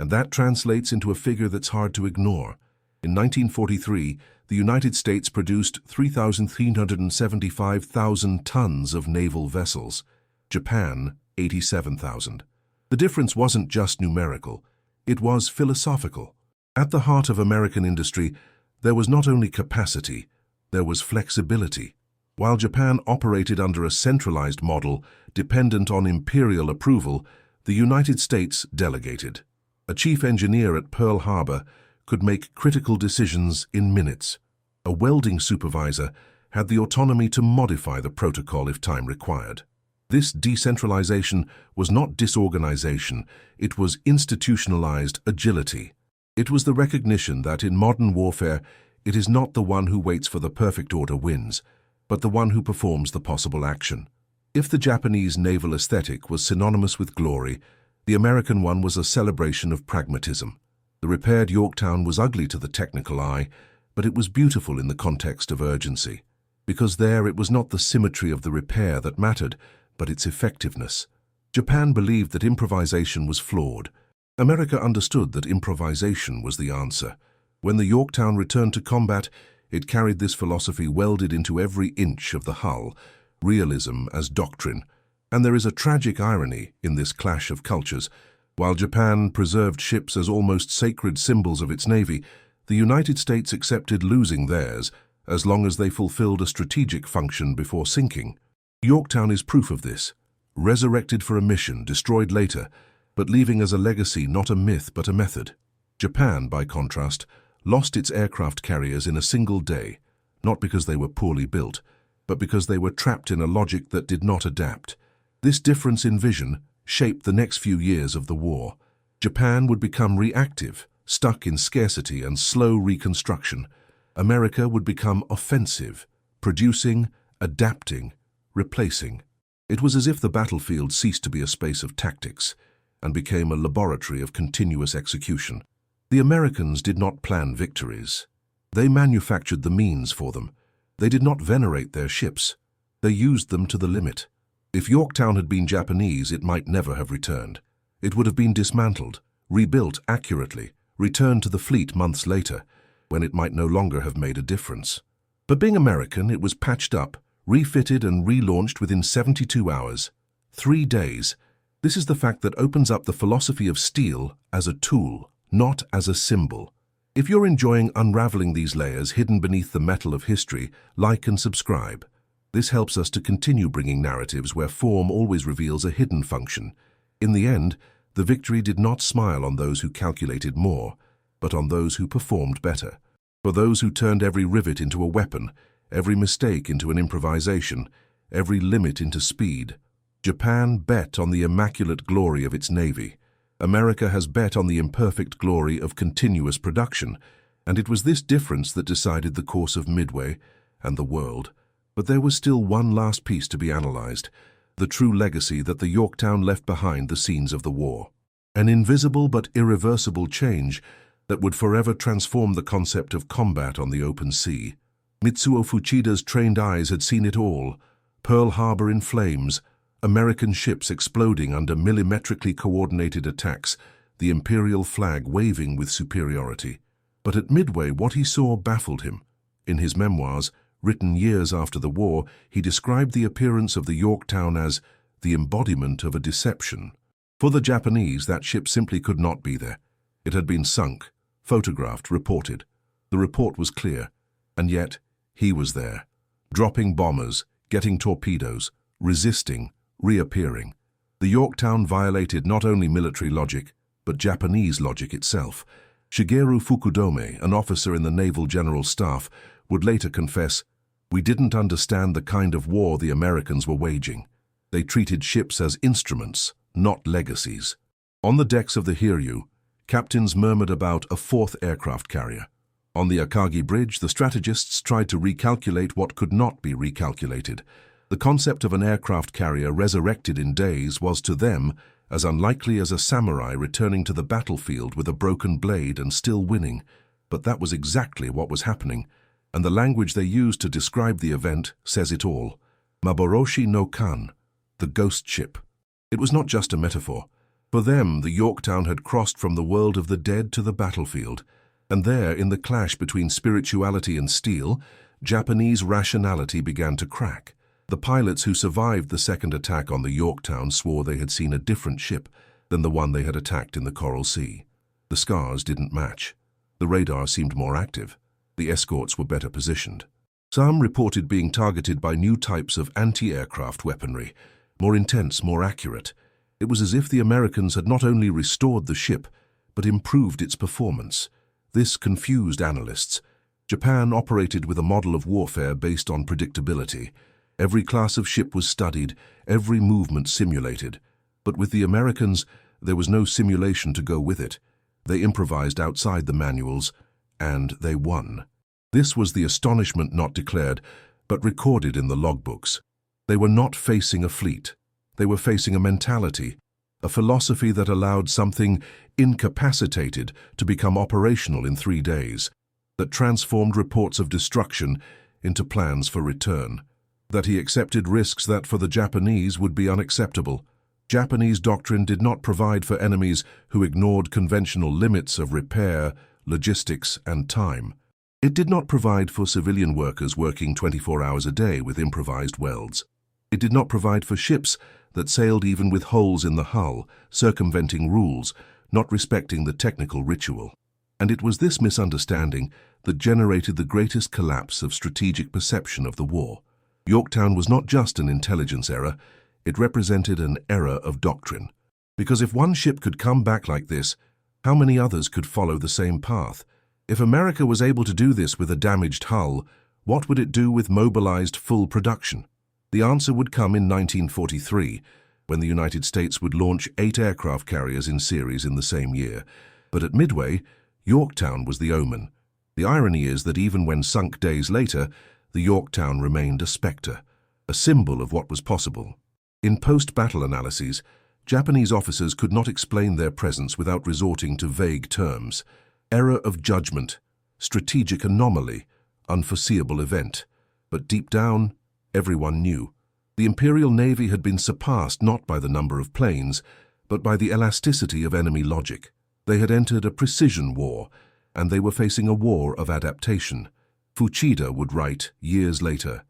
Speaker 1: And that translates into a figure that's hard to ignore. In 1943, the United States produced 3,375,000 tons of naval vessels. Japan, 87,000. The difference wasn't just numerical, it was philosophical. At the heart of American industry, there was not only capacity, there was flexibility. While Japan operated under a centralized model dependent on imperial approval, the United States delegated. A chief engineer at Pearl Harbor could make critical decisions in minutes. A welding supervisor had the autonomy to modify the protocol if time required. This decentralization was not disorganization, it was institutionalized agility. It was the recognition that in modern warfare, it is not the one who waits for the perfect order wins, but the one who performs the possible action. If the Japanese naval aesthetic was synonymous with glory, the American one was a celebration of pragmatism. The repaired Yorktown was ugly to the technical eye, but it was beautiful in the context of urgency. Because there it was not the symmetry of the repair that mattered, but its effectiveness. Japan believed that improvisation was flawed. America understood that improvisation was the answer. When the Yorktown returned to combat, it carried this philosophy welded into every inch of the hull, realism as doctrine. And there is a tragic irony in this clash of cultures. While Japan preserved ships as almost sacred symbols of its navy, the United States accepted losing theirs as long as they fulfilled a strategic function before sinking. Yorktown is proof of this. Resurrected for a mission, destroyed later, but leaving as a legacy not a myth but a method. Japan, by contrast, lost its aircraft carriers in a single day, not because they were poorly built, but because they were trapped in a logic that did not adapt. This difference in vision shaped the next few years of the war. Japan would become reactive, stuck in scarcity and slow reconstruction. America would become offensive, producing, adapting, replacing. It was as if the battlefield ceased to be a space of tactics and became a laboratory of continuous execution. The Americans did not plan victories. They manufactured the means for them. They did not venerate their ships. They used them to the limit. If Yorktown had been Japanese, it might never have returned. It would have been dismantled, rebuilt accurately, returned to the fleet months later, when it might no longer have made a difference. But being American, it was patched up, refitted and relaunched within 72 hours. 3 days. This is the fact that opens up the philosophy of steel as a tool, not as a symbol. If you're enjoying unraveling these layers hidden beneath the metal of history, like and subscribe. This helps us to continue bringing narratives where form always reveals a hidden function. In the end, the victory did not smile on those who calculated more, but on those who performed better. For those who turned every rivet into a weapon, every mistake into an improvisation, every limit into speed. Japan bet on the immaculate glory of its navy. America has bet on the imperfect glory of continuous production, and it was this difference that decided the course of Midway and the world. But there was still one last piece to be analyzed, the true legacy that the Yorktown left behind the scenes of the war. An invisible but irreversible change that would forever transform the concept of combat on the open sea. Mitsuo Fuchida's trained eyes had seen it all. Pearl Harbor in flames, American ships exploding under millimetrically coordinated attacks, the imperial flag waving with superiority. But at Midway, what he saw baffled him. In his memoirs, written years after the war, he described the appearance of the Yorktown as the embodiment of a deception. For the Japanese, that ship simply could not be there. It had been sunk, photographed, reported. The report was clear, and yet he was there, dropping bombers, getting torpedoes, resisting, reappearing. The Yorktown violated not only military logic, but Japanese logic itself. Shigeru Fukudome, an officer in the Naval General Staff, would later confess, "We didn't understand the kind of war the Americans were waging. They treated ships as instruments, not legacies." On the decks of the Hiryu, captains murmured about a fourth aircraft carrier. On the Akagi Bridge, the strategists tried to recalculate what could not be recalculated. The concept of an aircraft carrier resurrected in days was to them as unlikely as a samurai returning to the battlefield with a broken blade and still winning. But that was exactly what was happening, and the language they used to describe the event says it all. Maboroshi no Kan, the ghost ship. It was not just a metaphor. For them, the Yorktown had crossed from the world of the dead to the battlefield, and there, in the clash between spirituality and steel, Japanese rationality began to crack. The pilots who survived the second attack on the Yorktown swore they had seen a different ship than the one they had attacked in the Coral Sea. The scars didn't match. The radar seemed more active. The escorts were better positioned. Some reported being targeted by new types of anti-aircraft weaponry, more intense, more accurate. It was as if the Americans had not only restored the ship, but improved its performance. This confused analysts. Japan operated with a model of warfare based on predictability. Every class of ship was studied, every movement simulated. But with the Americans, there was no simulation to go with it. They improvised outside the manuals, and they won. This was the astonishment not declared, but recorded in the logbooks. They were not facing a fleet. They were facing a mentality, a philosophy that allowed something incapacitated to become operational in 3 days, that transformed reports of destruction into plans for return, that he accepted risks that for the Japanese would be unacceptable. Japanese doctrine did not provide for enemies who ignored conventional limits of repair, logistics, and time. It did not provide for civilian workers working 24 hours a day with improvised welds. It did not provide for ships that sailed even with holes in the hull, circumventing rules, not respecting the technical ritual. And it was this misunderstanding that generated the greatest collapse of strategic perception of the war. Yorktown was not just an intelligence error, it represented an error of doctrine. Because if one ship could come back like this, how many others could follow the same path? If America was able to do this with a damaged hull, what would it do with mobilized full production? The answer would come in 1943, when the United States would launch 8 aircraft carriers in series in the same year. But at Midway, Yorktown was the omen. The irony is that even when sunk days later, the Yorktown remained a spectre, a symbol of what was possible. In post-battle analyses, Japanese officers could not explain their presence without resorting to vague terms. Error of judgment, strategic anomaly, unforeseeable event. But deep down, everyone knew. The Imperial Navy had been surpassed not by the number of planes, but by the elasticity of enemy logic. They had entered a precision war, and they were facing a war of adaptation. Fuchida would write years later,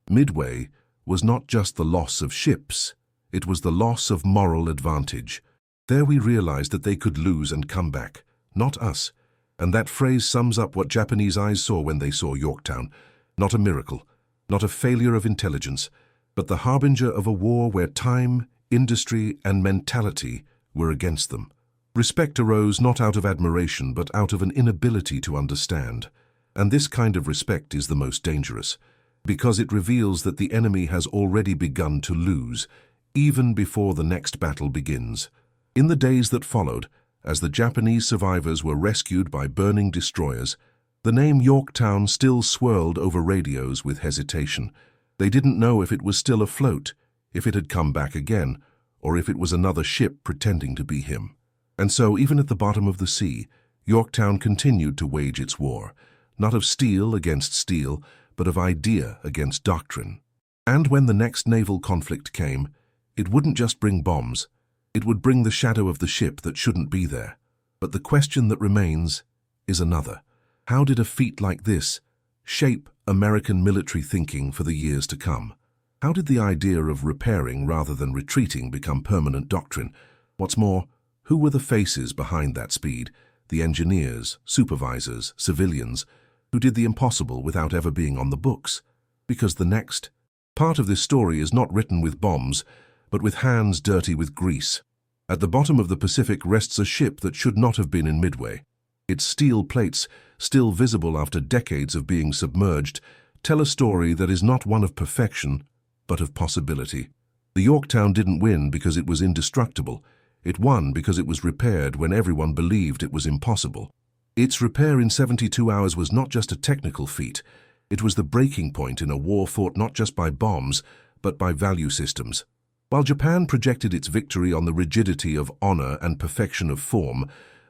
Speaker 1: Midway was not just the loss of ships, it was the loss of moral advantage. There we realized that they could lose and come back, not us. And that phrase sums up what Japanese eyes saw when they saw Yorktown. Not a miracle, not a failure of intelligence, but the harbinger of a war where time, industry, and mentality were against them. Respect arose not out of admiration, but out of an inability to understand. And this kind of respect is the most dangerous, because it reveals that the enemy has already begun to lose, even before the next battle begins. In the days that followed, as the Japanese survivors were rescued by burning destroyers, the name Yorktown still swirled over radios with hesitation. They didn't know if it was still afloat, if it had come back again, or if it was another ship pretending to be him. And so, even at the bottom of the sea, Yorktown continued to wage its war, not of steel against steel, but of idea against doctrine. And when the next naval conflict came, it wouldn't just bring bombs, it would bring the shadow of the ship that shouldn't be there. But the question that remains is another. How did a feat like this shape American military thinking for the years to come? How did the idea of repairing rather than retreating become permanent doctrine? What's more, who were the faces behind that speed? The engineers, supervisors, civilians, who did the impossible without ever being on the books? Because the next part of this story is not written with bombs, but with hands dirty with grease. At the bottom of the Pacific rests a ship that should not have been in Midway. Its steel plates, still visible after decades of being submerged, tell a story that is not one of perfection, but of possibility. The Yorktown didn't win because it was indestructible. It won because it was repaired when everyone believed it was impossible. Its repair in 72 hours was not just a technical feat. It was the breaking point in a war fought not just by bombs, but by value systems. While Japan projected its victory on the rigidity of honor and perfection of form,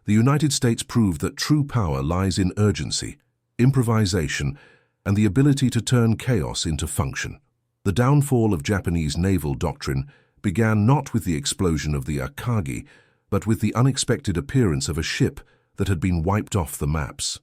Speaker 1: the United States proved that true power lies in urgency, improvisation, and the ability to turn chaos into function. The downfall of Japanese naval doctrine began not with the explosion of the Akagi, but with the unexpected appearance of a ship that had been wiped off the maps.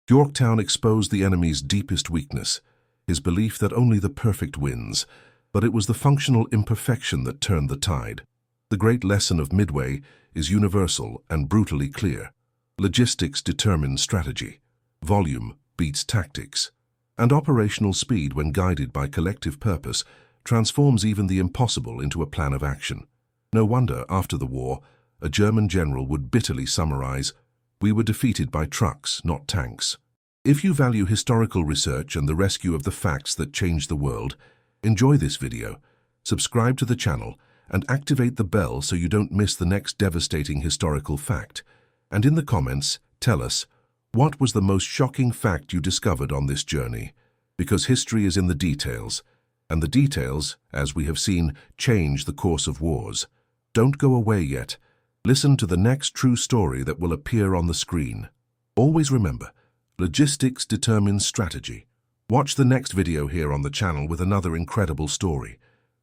Speaker 1: Yorktown exposed the enemy's deepest weakness, his belief that only the perfect wins, but it was the functional imperfection that turned the tide. The great lesson of Midway is universal and brutally clear. Logistics determine strategy. Volume beats tactics. And operational speed, when guided by collective purpose, transforms even the impossible into a plan of action. No wonder, after the war, a German general would bitterly summarize, "We were defeated by trucks, not tanks." If you value historical research and the rescue of the facts that changed the world, enjoy this video, subscribe to the channel, and activate the bell so you don't miss the next devastating historical fact. And in the comments, tell us, what was the most shocking fact you discovered on this journey? Because history is in the details, and the details, as we have seen, change the course of wars. Don't go away yet. Listen to the next true story that will appear on the screen. Always remember, logistics determines strategy. Watch the next video here on the channel with another incredible story.